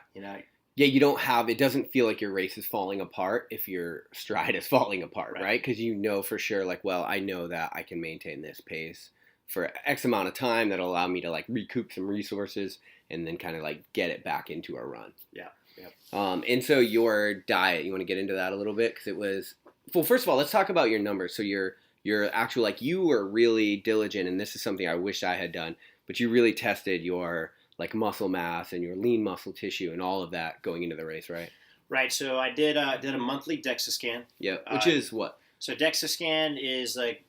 Yeah, you don't have, it doesn't feel like your race is falling apart if your stride is falling apart, right? Because for sure, like, well, I know that I can maintain this pace for X amount of time that'll allow me to like recoup some resources and then kind of like get it back into a run. Yeah. And so your diet, you want to get into that a little bit? Because it was, well, first of all, let's talk about your numbers. So your actual, like, you were really diligent, and this is something I wish I had done, but you really tested your like muscle mass and your lean muscle tissue and all of that going into the race, right? Right. So I did a monthly DEXA scan. Yeah. Which is what? So DEXA scan is like,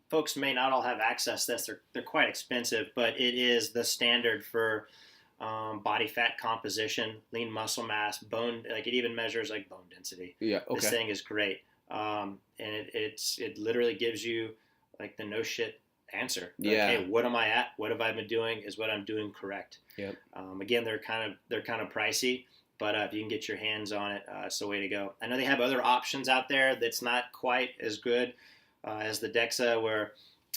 folks may not all have access to this. They're quite expensive, but it is the standard for body fat composition, lean muscle mass, bone. Like it even measures like bone density. Yeah. Okay. This thing is great, and it literally gives you like the no shit answer. Like, yeah. Hey, what am I at? What have I been doing? Is what I'm doing correct? Yep. Again, they're kind of pricey, but if you can get your hands on it, it's the way to go. I know they have other options out there that's not quite as good as the DEXA, where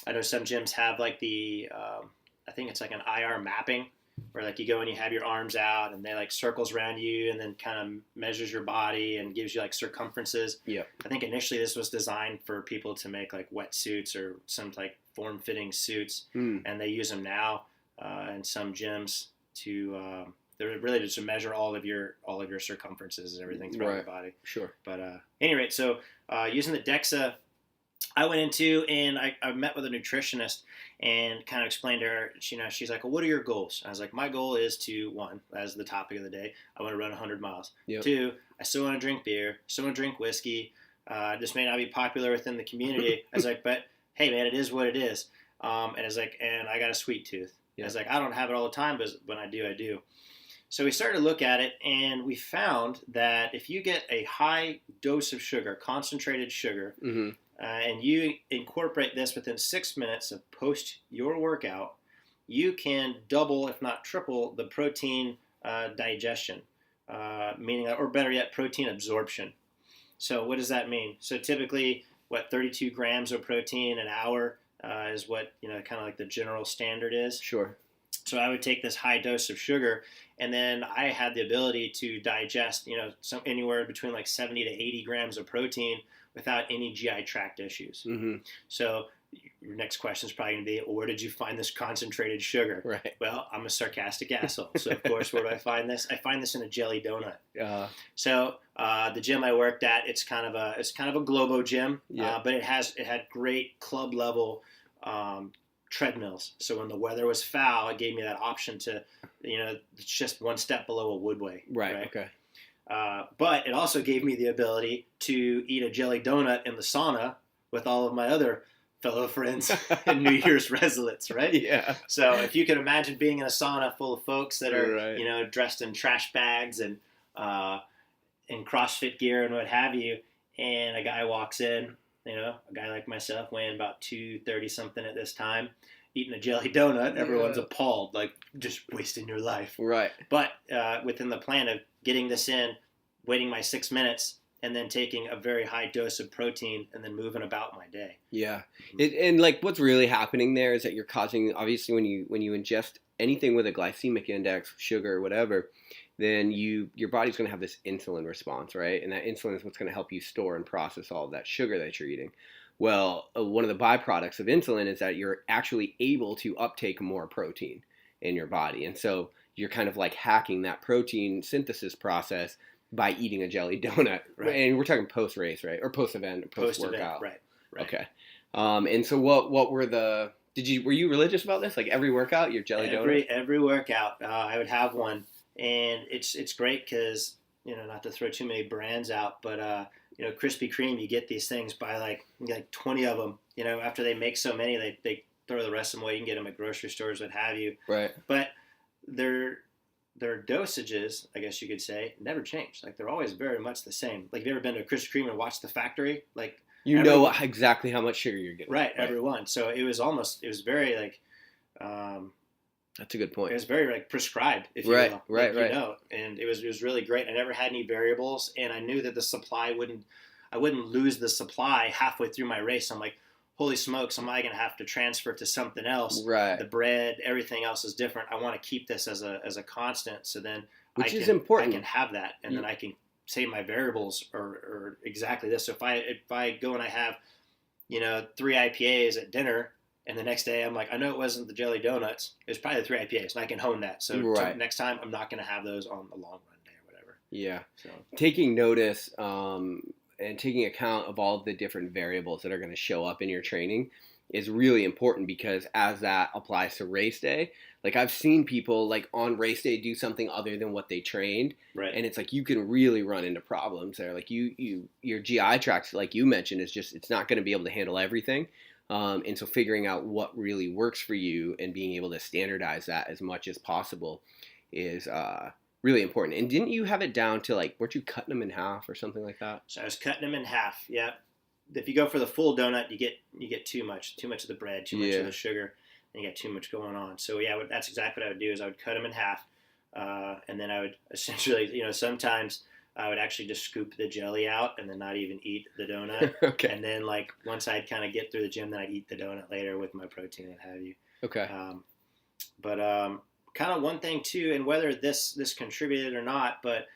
I know some gyms have like the I think it's like an IR mapping, where like you go and you have your arms out and they like circles around you and then kind of measures your body and gives you like circumferences. Yeah. I think initially this was designed for people to make like wetsuits or some like form-fitting suits, and they use them now in some gyms to they're really just to measure all of your circumferences and everything throughout your body. Sure. But anyway, so using the DEXA, I went into and I met with a nutritionist and kind of explained to her, she's like, well, what are your goals? I was like, my goal is to, one, as the topic of the day, I want to run 100 miles. Yep. 2, I still want to drink beer, still want to drink whiskey. This may not be popular within the community. I was like, but hey, man, it is what it is. And I was like, and I got a sweet tooth. Yep. I was like, I don't have it all the time, but when I do, I do. So we started to look at it, and we found that if you get a high dose of sugar, concentrated sugar, and you incorporate this within 6 minutes of post your workout, you can double, if not triple, the protein digestion, meaning, or better yet, protein absorption. So what does that mean? So typically, 32 grams of protein an hour is what, kind of like the general standard is. Sure. So I would take this high dose of sugar, and then I had the ability to digest, anywhere between like 70 to 80 grams of protein without any GI tract issues. So your next question is probably going to be, where did you find this concentrated sugar? Right. Well, I'm a sarcastic asshole. So of course, where do I find this? I find this in a jelly donut. So the gym I worked at, it's kind of a Globo gym, but it had great club level treadmills. So when the weather was foul, it gave me that option to, it's just one step below a woodway. Right. Okay. But it also gave me the ability to eat a jelly donut in the sauna with all of my other fellow friends and New Year's residents, right? Yeah. So if you can imagine being in a sauna full of folks that are, dressed in trash bags and in CrossFit gear and what have you, and a guy walks in, a guy like myself weighing about 230 something at this time, eating a jelly donut, everyone's appalled, like just wasting your life. Right. But within the plan of getting this in, waiting my 6 minutes, and then taking a very high dose of protein and then moving about my day. Yeah. And like what's really happening there is that you're causing, obviously when you ingest anything with a glycemic index, sugar, whatever, then your body's going to have this insulin response, right? And that insulin is what's going to help you store and process all of that sugar that you're eating. Well, one of the byproducts of insulin is that you're actually able to uptake more protein in your body. And so you're kind of like hacking that protein synthesis process by eating a jelly donut. Right. And we're talking post-race, right? Or post-event, post-workout. Right. Okay. And so what were were you religious about this? Like every workout, your jelly donut? Every workout, I would have one, and it's great because not to throw too many brands out, but Krispy Kreme, you get these things by like 20 of them. After they make so many, they throw the rest of them away. You can get them at grocery stores, what have you. Right. But their dosages, I guess you could say, never change. Like they're always very much the same. Like, have you ever been to a Krispy Kreme and watched the factory? Like know exactly how much sugar you're getting. Right, everyone. So it was very like. That's a good point. It was very like prescribed, if you right, will. Right, right. And it was really great. I never had any variables, and I knew that I wouldn't lose the supply halfway through my race. I'm like, holy smokes, am I going to have to transfer to something else? Right. The bread, everything else is different. I want to keep this as a constant, so then is important. I can have that, and then I can say my variables are exactly this. So if I go and I have 3 IPAs at dinner, and the next day I'm like, I know it wasn't the jelly donuts, it was probably the 3 IPAs, and I can hone that. So next time I'm not going to have those on the long run day or whatever. Yeah. So taking notice and taking account of all of the different variables that are going to show up in your training is really important, because as that applies to race day, like I've seen people like on race day do something other than what they trained. Right. And it's like you can really run into problems there. Like your GI tracts, like you mentioned, it's not going to be able to handle everything. And so figuring out what really works for you and being able to standardize that as much as possible is really important. And didn't you have it down to like, weren't you cutting them in half or something like that? So I was cutting them in half. Yeah. If you go for the full donut, you get too much of the bread, too much of the sugar, and you get too much going on. So yeah, that's exactly what I would do. Is I would cut them in half, and then I would essentially, sometimes I would actually just scoop the jelly out and then not even eat the donut. Okay. And then like once I'd kind of get through the gym, then I'd eat the donut later with my protein and have you. Okay. But kind of one thing too, and whether this contributed or not, but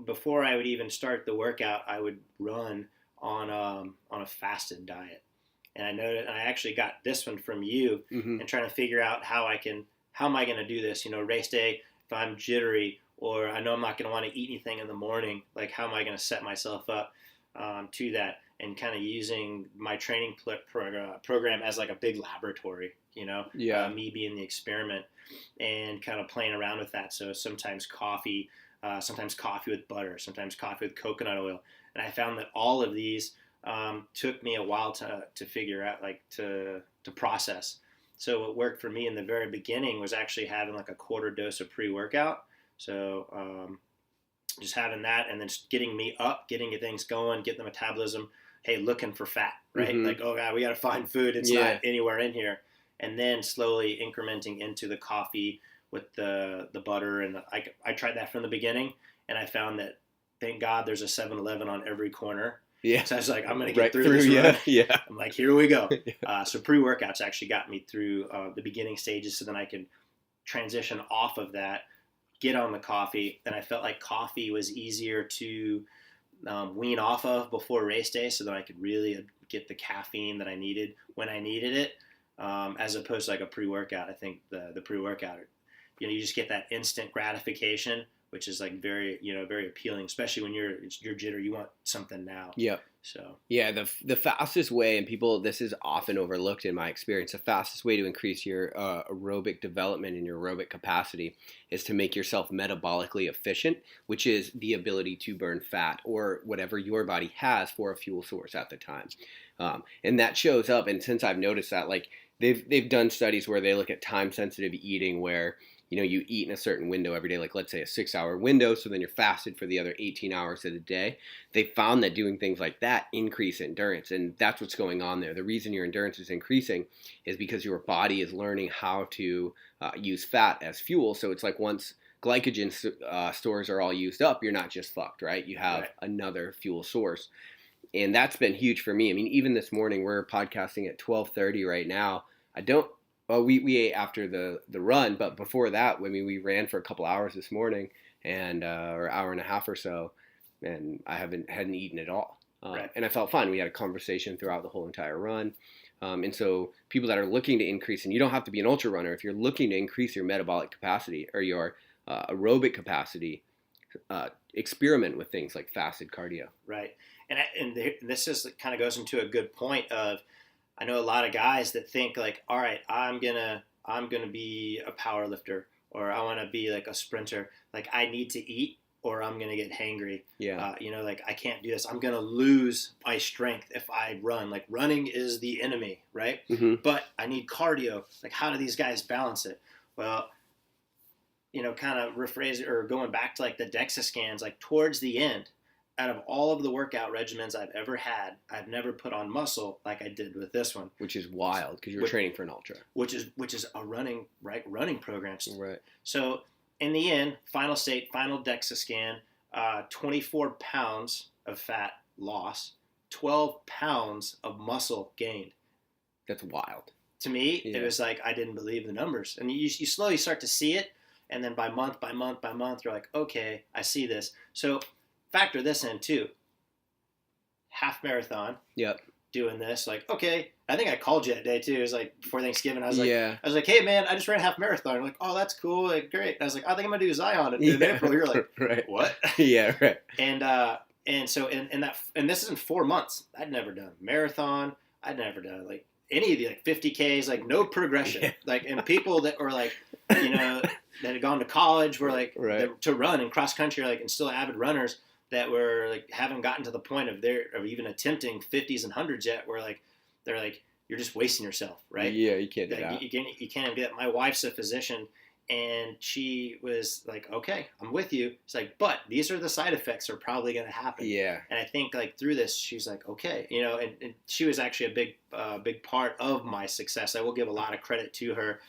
before I would even start the workout, I would run on a fasted diet. And I know that I actually got this one from you, and trying to figure out how am I going to do this? Race day, if I'm jittery, or I know I'm not going to want to eat anything in the morning, like how am I going to set myself up to that? And kind of using my training program as like a big laboratory, me being the experiment, and kind of playing around with that. So sometimes coffee with butter, sometimes coffee with coconut oil. And I found that all of these took me a while to figure out, like to process. So what worked for me in the very beginning was actually having like a quarter dose of pre-workout. So just having that, and then just getting me up, getting things going, getting the metabolism, looking for fat, right? Like, oh God, we got to find food. It's not anywhere in here. And then slowly incrementing into the coffee with the butter. And I tried that from the beginning, and I found that, thank God, there's a 7-Eleven on every corner. Yeah. So I was like, I'm going to get through this run. Yeah. I'm like, here we go. So pre-workouts actually got me through the beginning stages, so then I could transition off of that, get on the coffee. And I felt like coffee was easier to wean off of before race day, so that I could really get the caffeine that I needed when I needed it, as opposed to like a pre-workout. I think the pre-workout, you just get that instant gratification, which is like very appealing, especially when you're jitter. You want something now. Yep. So yeah, the fastest way, and this is often overlooked in my experience, the fastest way to increase your aerobic development and your aerobic capacity is to make yourself metabolically efficient, which is the ability to burn fat or whatever your body has for a fuel source at the time. And that shows up. And since I've noticed that, like they've done studies where they look at time sensitive eating, where you eat in a certain window every day, like let's say a 6-hour window, so then you're fasted for the other 18 hours of the day. They found that doing things like that increase endurance, and that's what's going on there. The reason your endurance is increasing is because your body is learning how to use fat as fuel. So it's like once glycogen stores are all used up, you're not just fucked, right? You have another fuel source. And that's been huge for me. I mean, even this morning, we're podcasting at 12:30 right now. We ate after the run, but before that, we ran for a couple hours this morning, and or hour and a half or so, and I hadn't eaten at all. And I felt fine. We had a conversation throughout the whole entire run. And so people that are looking to increase, and you don't have to be an ultra runner, if you're looking to increase your metabolic capacity or your aerobic capacity, experiment with things like fasted cardio. Right. And this is kind of goes into a good point of, I know a lot of guys that think like, all right, I'm gonna be a power lifter, or I want to be like a sprinter. Like I need to eat or I'm gonna get hangry. Yeah. Like I can't do this. I'm gonna lose my strength if I run. Like running is the enemy, right? Mm-hmm. But I need cardio. Like how do these guys balance it? Well, kind of rephrase or going back to like the DEXA scans, like towards the end, out of all of the workout regimens I've ever had, I've never put on muscle like I did with this one. Which is wild because you're training for an ultra. Which is a running program. Right. So in the end, final DEXA scan, 24 pounds of fat loss, 12 pounds of muscle gained. That's wild. To me, It was like I didn't believe the numbers. And you slowly start to see it, and then by month, you're like, okay, I see this. So factor this in too. Half marathon. Yep. Doing this, like, okay. I think I called you that day too. It was like before Thanksgiving. I was like, hey man, I just ran a half marathon. You're like, oh, that's cool, like great. I was like, I think I'm gonna do Zion in April. You're like, right. What? Yeah, right. And so and this isn't 4 months. I'd never done a marathon. I'd never done like any of the like 50Ks, like no progression. Yeah. Like, and people that were like, that had gone to college were like to run in cross country, like, and still avid runners that were like haven't gotten to the point of even attempting 50s and 100s yet, where like they're like, you're just wasting yourself, right? Yeah, you can't do that. You can't do that. My wife's a physician, and she was like, okay, I'm with you. It's like, but these are the side effects are probably going to happen. Yeah. And I think like through this, she's like, okay, and she was actually a big part of my success. I will give a lot of credit to her.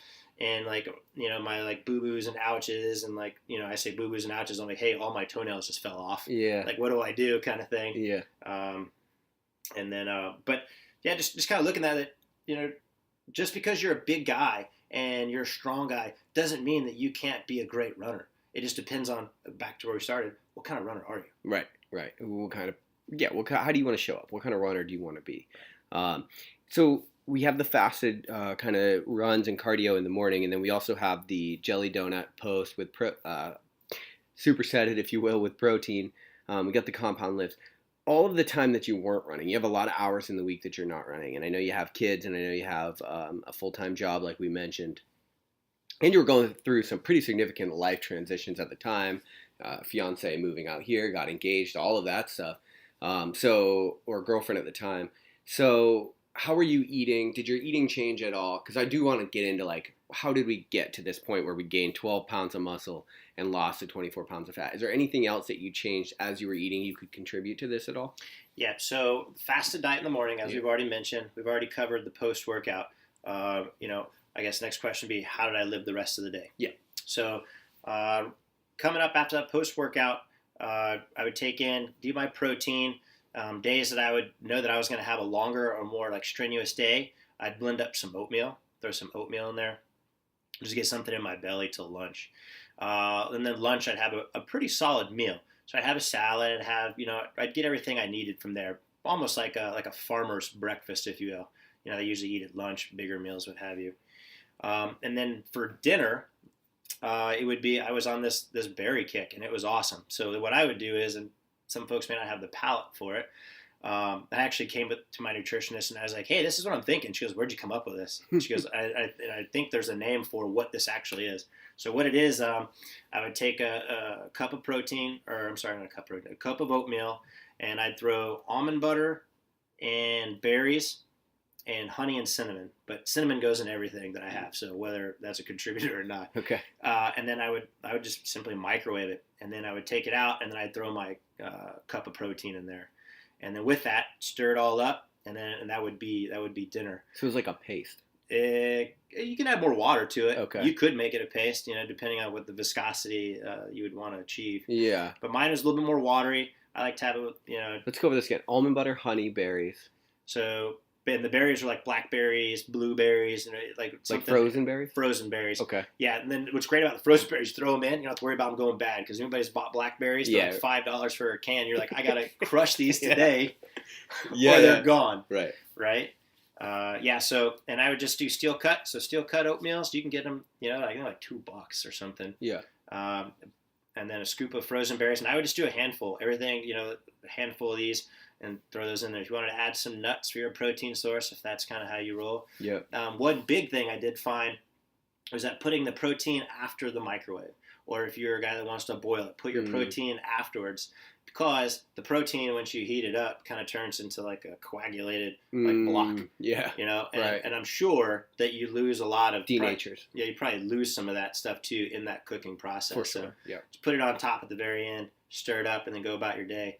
And like, my like boo-boos and ouches, and like, I say boo-boos and ouches, I'm like, hey, all my toenails just fell off. Yeah. Like, what do I do, kind of thing. Yeah. And then, but yeah, just kind of looking at it, just because you're a big guy and you're a strong guy doesn't mean that you can't be a great runner. It just depends on, back to where we started, what kind of runner are you? Right. What kind of, how do you want to show up? What kind of runner do you want to be? So we have the fasted kind of runs and cardio in the morning, and then we also have the jelly donut post with supersetted, if you will, with protein. We got the compound lifts. All of the time that you weren't running, you have a lot of hours in the week that you're not running. And I know you have kids, and I know you have a full-time job like we mentioned. And you were going through some pretty significant life transitions at the time. Fiance moving out here, got engaged, all of that stuff. Or girlfriend at the time. So how were you eating? Did your eating change at all? Because I do want to get into like, how did we get to this point where we gained 12 pounds of muscle and lost to 24 pounds of fat? Is there anything else that you changed as you were eating you could contribute to this at all? Yeah, so fasted diet in the morning, as we've already mentioned. We've already covered the post-workout. I guess next question would be, how did I live the rest of the day? Yeah. So coming up after that post-workout, I would do my protein. Days that I would know that I was going to have a longer or more like strenuous day, I'd blend up some oatmeal, throw some oatmeal in there, just get something in my belly till lunch. And then lunch, I'd have a pretty solid meal. So I'd have a salad, I'd get everything I needed from there, almost like a farmer's breakfast, if you will. They usually eat at lunch, bigger meals, what have you. And then for dinner, it would be, I was on this berry kick, and it was awesome. So what I would do is, and some folks may not have the palate for it, I actually came to my nutritionist, and I was like, hey, this is what I'm thinking. She goes, where'd you come up with this? She goes, I think there's a name for what this actually is. So what it is, I would take a cup of protein, or I'm sorry, not a cup of protein, a cup of oatmeal, and I'd throw almond butter and berries and honey and cinnamon. But cinnamon goes in everything that I have, so whether that's a contributor or not. Okay. And then I would just simply microwave it, and then I would take it out, and then I'd throw my cup of protein in there. And then with that, stir it all up, and that would be dinner. So it was like a paste. You can add more water to it. Okay. You could make it a paste, depending on what the viscosity you would want to achieve. Yeah. But mine is a little bit more watery. I like to have it, Let's go over this again. Almond butter, honey, berries. So, and the berries are like blackberries, blueberries, and like frozen berries? Frozen berries. Okay. Yeah, and then what's great about the frozen berries, you throw them in, you don't have to worry about them going bad, because anybody's bought blackberries for like $5 for a can, you're like, I got to crush these today, or they're gone. Right. Right? So, and I would just do steel cut. So steel cut oatmeal, so you can get them, like $2 or something. Yeah. and then a scoop of frozen berries. And I would just do a handful, everything, a handful of these, and throw those in there. If you wanted to add some nuts for your protein source, if that's kind of how you roll. Yeah. One big thing I did find was that putting the protein after the microwave, or if you're a guy that wants to boil it, put your protein afterwards, because the protein, once you heat it up, kind of turns into like a coagulated block. Yeah. And I'm sure that you lose a lot of denatures. You probably lose some of that stuff too in that cooking process. For sure. So yeah. Just put it on top at the very end, stir it up, and then go about your day.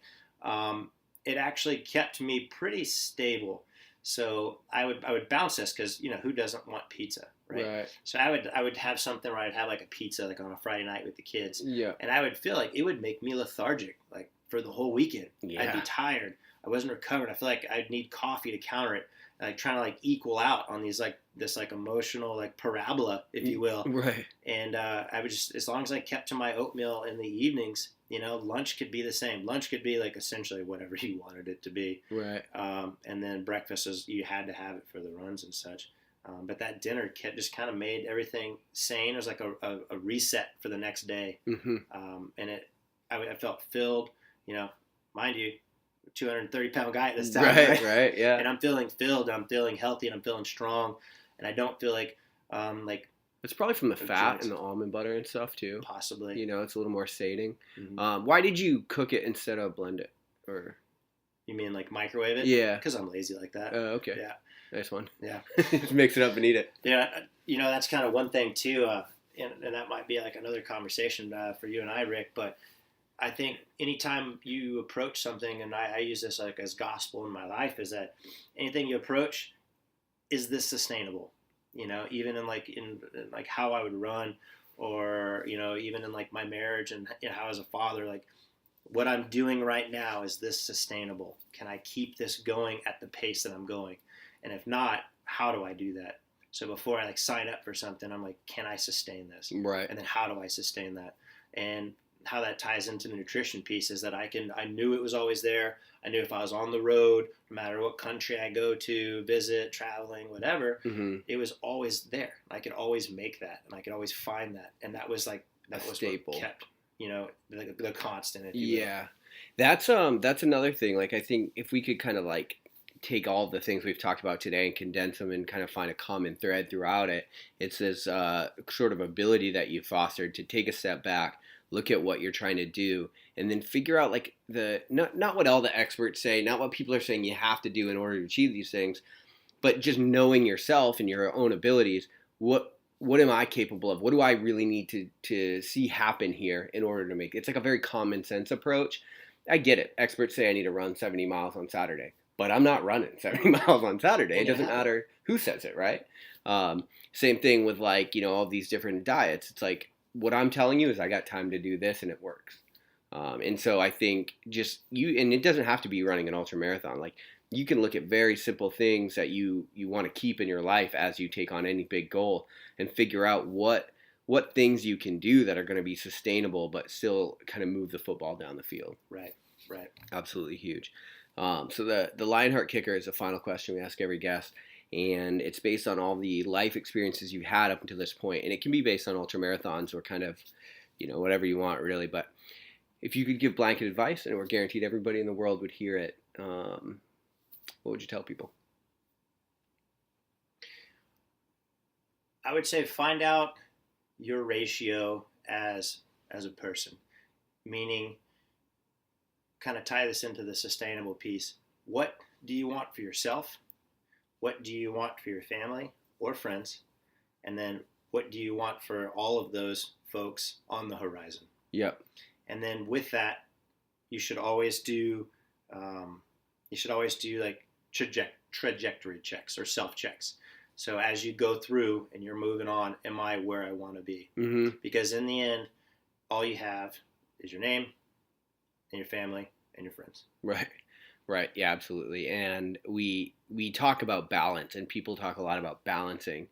It actually kept me pretty stable. So I would bounce this because who doesn't want pizza, right? So I would have something where I'd have like a pizza like on a Friday night with the kids, and I would feel like it would make me lethargic like for the whole weekend. I'd be tired. I wasn't recovered. I feel like I'd need coffee to counter it, like trying to like equal out on these like this like emotional like parabola, if you will. Right. And I would just, as long as I kept to my oatmeal in the evenings, lunch could be the same. Lunch could be like essentially whatever you wanted it to be. Right. And then breakfast is, you had to have it for the runs and such. But that dinner kit just kind of made everything sane. It was like a reset for the next day. Mm-hmm. And I felt filled, mind you, 230-pound guy at this time. Right, yeah. And I'm feeling filled, I'm feeling healthy, and I'm feeling strong. And I don't feel like it's probably from the fat and the almond butter and stuff too. Possibly. It's a little more sating. Mm-hmm. Why did you cook it instead of blend it? Or you mean like microwave it? Yeah. Because I'm lazy like that. Okay. Yeah. Nice one. Yeah. Just mix it up and eat it. Yeah. That's kind of one thing too. And that might be like another conversation for you and I, Rick. But I think anytime you approach something, and I use this like as gospel in my life, is that anything you approach, is this sustainable? Even in like how I would run, or even in like my marriage and how as a father, like what I'm doing right now, is this sustainable? Can I keep this going at the pace that I'm going? And if not, how do I do that? So before I like sign up for something, I'm like, can I sustain this? Right. And then how do I sustain that? And how that ties into the nutrition piece is that I knew it was always there. I knew if I was on the road, no matter what country I go to, visit, traveling, whatever, it was always there. I could always make that, and I could always find that. And that was like, that was staple. What kept, the constant, if you will. That's another thing. Like, I think if we could kind of like take all the things we've talked about today and condense them and kind of find a common thread throughout it, it's this sort of ability that you fostered to take a step back, look at what you're trying to do, and then figure out like not what all the experts say, not what people are saying you have to do in order to achieve these things, but just knowing yourself and your own abilities. What am I capable of? What do I really need to see happen here in order to make it? It's like a very common sense approach. I get it. Experts say I need to run 70 miles on Saturday, but I'm not running 70 miles on Saturday. It doesn't matter who says it, right? Same thing with like, all these different diets. It's like, what I'm telling you is I got time to do this and it works. And so I think just and it doesn't have to be running an ultra marathon. Like, you can look at very simple things that you want to keep in your life as you take on any big goal, and figure out what things you can do that are going to be sustainable, but still kind of move the football down the field. Right. Absolutely huge. So the Lionheart Kicker is the final question we ask every guest. And it's based on all the life experiences you've had up until this point. And it can be based on ultra marathons or kind of, whatever you want, really. But if you could give blanket advice, and we're guaranteed everybody in the world would hear it, what would you tell people? I would say find out your ratio as a person, meaning kind of tie this into the sustainable piece. What do you want for yourself? What do you want for your family or friends? And then what do you want for all of those folks on the horizon? Yep. And then with that, you should always do like trajectory checks or self checks. So as you go through and you're moving on, am I where I want to be? Mm-hmm. Because in the end, all you have is your name and your family and your friends. Right. Yeah, absolutely. And we talk about balance, and people talk a lot about balancing.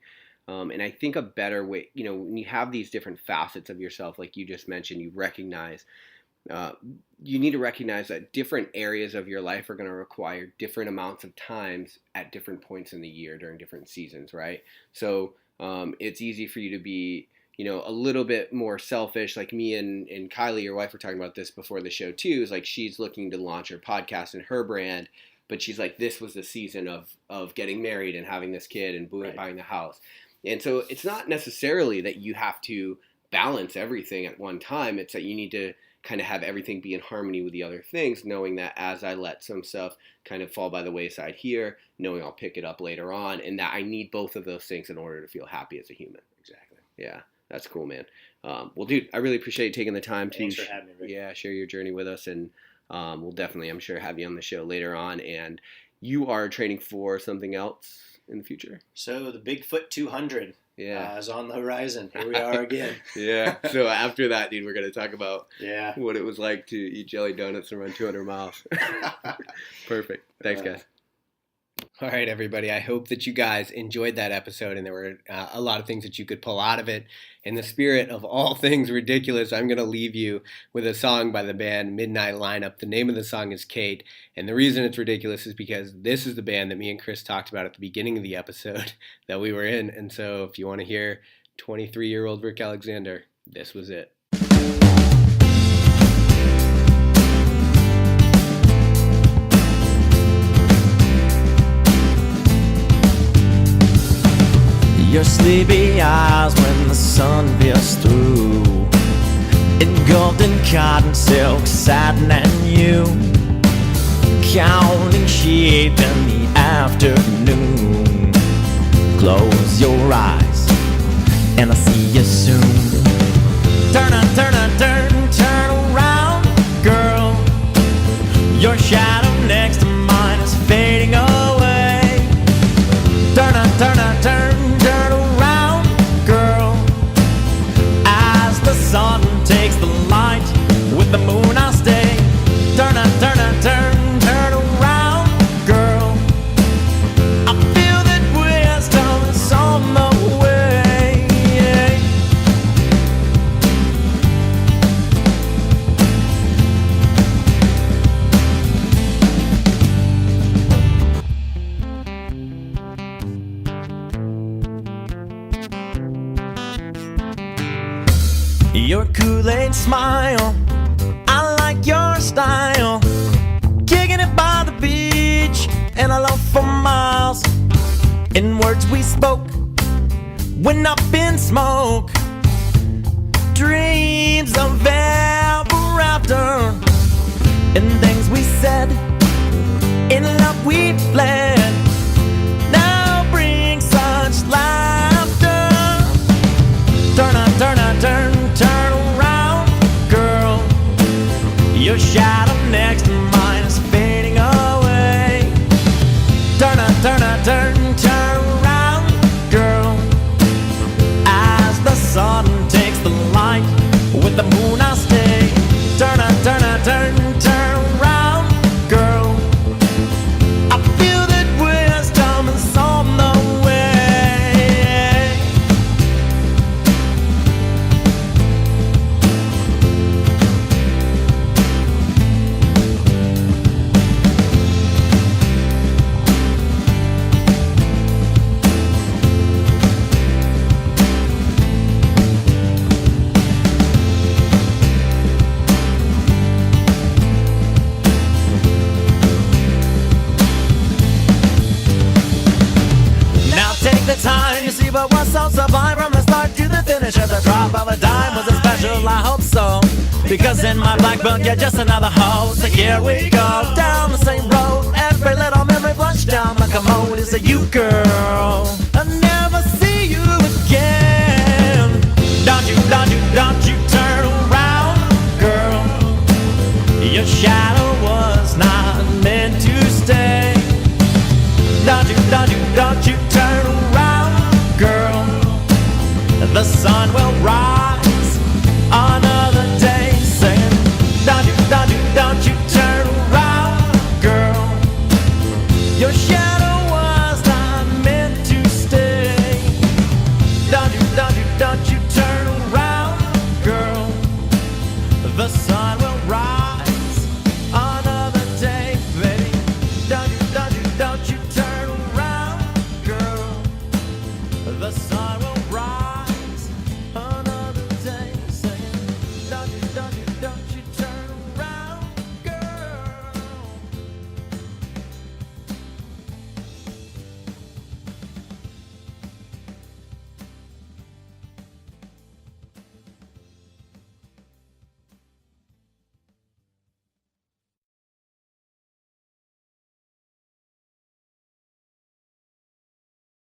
And I think a better way, when you have these different facets of yourself, like you just mentioned, you need to recognize that different areas of your life are going to require different amounts of times at different points in the year during different seasons, right? So it's easy for you to be, a little bit more selfish. Like me and Kylie, your wife, were talking about this before the show too, is like she's looking to launch her podcast and her brand, but she's like, this was the season of getting married and having this kid and buying the house. And so it's not necessarily that you have to balance everything at one time. It's that you need to kind of have everything be in harmony with the other things, knowing that as I let some stuff kind of fall by the wayside here, knowing I'll pick it up later on, and that I need both of those things in order to feel happy as a human. Exactly. Yeah, that's cool, man. Well, dude, I really appreciate you taking the time to Thanks for having me, Rick. share your journey with us, and we'll definitely, I'm sure, have you on the show later on. And you are training for something else in the future? So the Bigfoot 200 is on the horizon. Here we are again. Yeah. So after that, dude, we're going to talk about what it was like to eat jelly donuts and run 200 miles. Perfect. Thanks, guys. All right, everybody. I hope that you guys enjoyed that episode and there were a lot of things that you could pull out of it. In the spirit of all things ridiculous, I'm going to leave you with a song by the band Midnight Lineup. The name of the song is Kate, and the reason it's ridiculous is because this is the band that me and Chris talked about at the beginning of the episode that we were in. And so if you want to hear 23-year-old Rick Alexander, this was it. Your sleepy eyes when the sun pierces through, engulfed in cotton silk, satin and you, counting sheep in the afternoon. Close your eyes and I'll see you soon. Turn around, girl. Your shadow next to mine is fading away. Turn around, girl. As the sun takes the light, with the moon I'll stay. Turn around, girl. I feel that wisdom is on the way. Your Kool-Aid smile, I like your style. Kicking it by the beach, and I love for miles. In words we spoke, went up in smoke. Dreams of ever after, and things we said, in love we fled. Now bring such laughter. Turn around, girl. Your shadow next to mine is fading away. Turn around, girl. As the sun takes the light, with the moon I'll stay. Turn around, girl. I feel that wisdom is on the way. The time you see what was so sublime, from the start to the finish of the drop of a dime. Was it special? I hope so, because in my black book you're just another hoe. So here we go, down the same road. Every little memory flushed down the commode. Is it you, girl? I'll never see you again. Don't you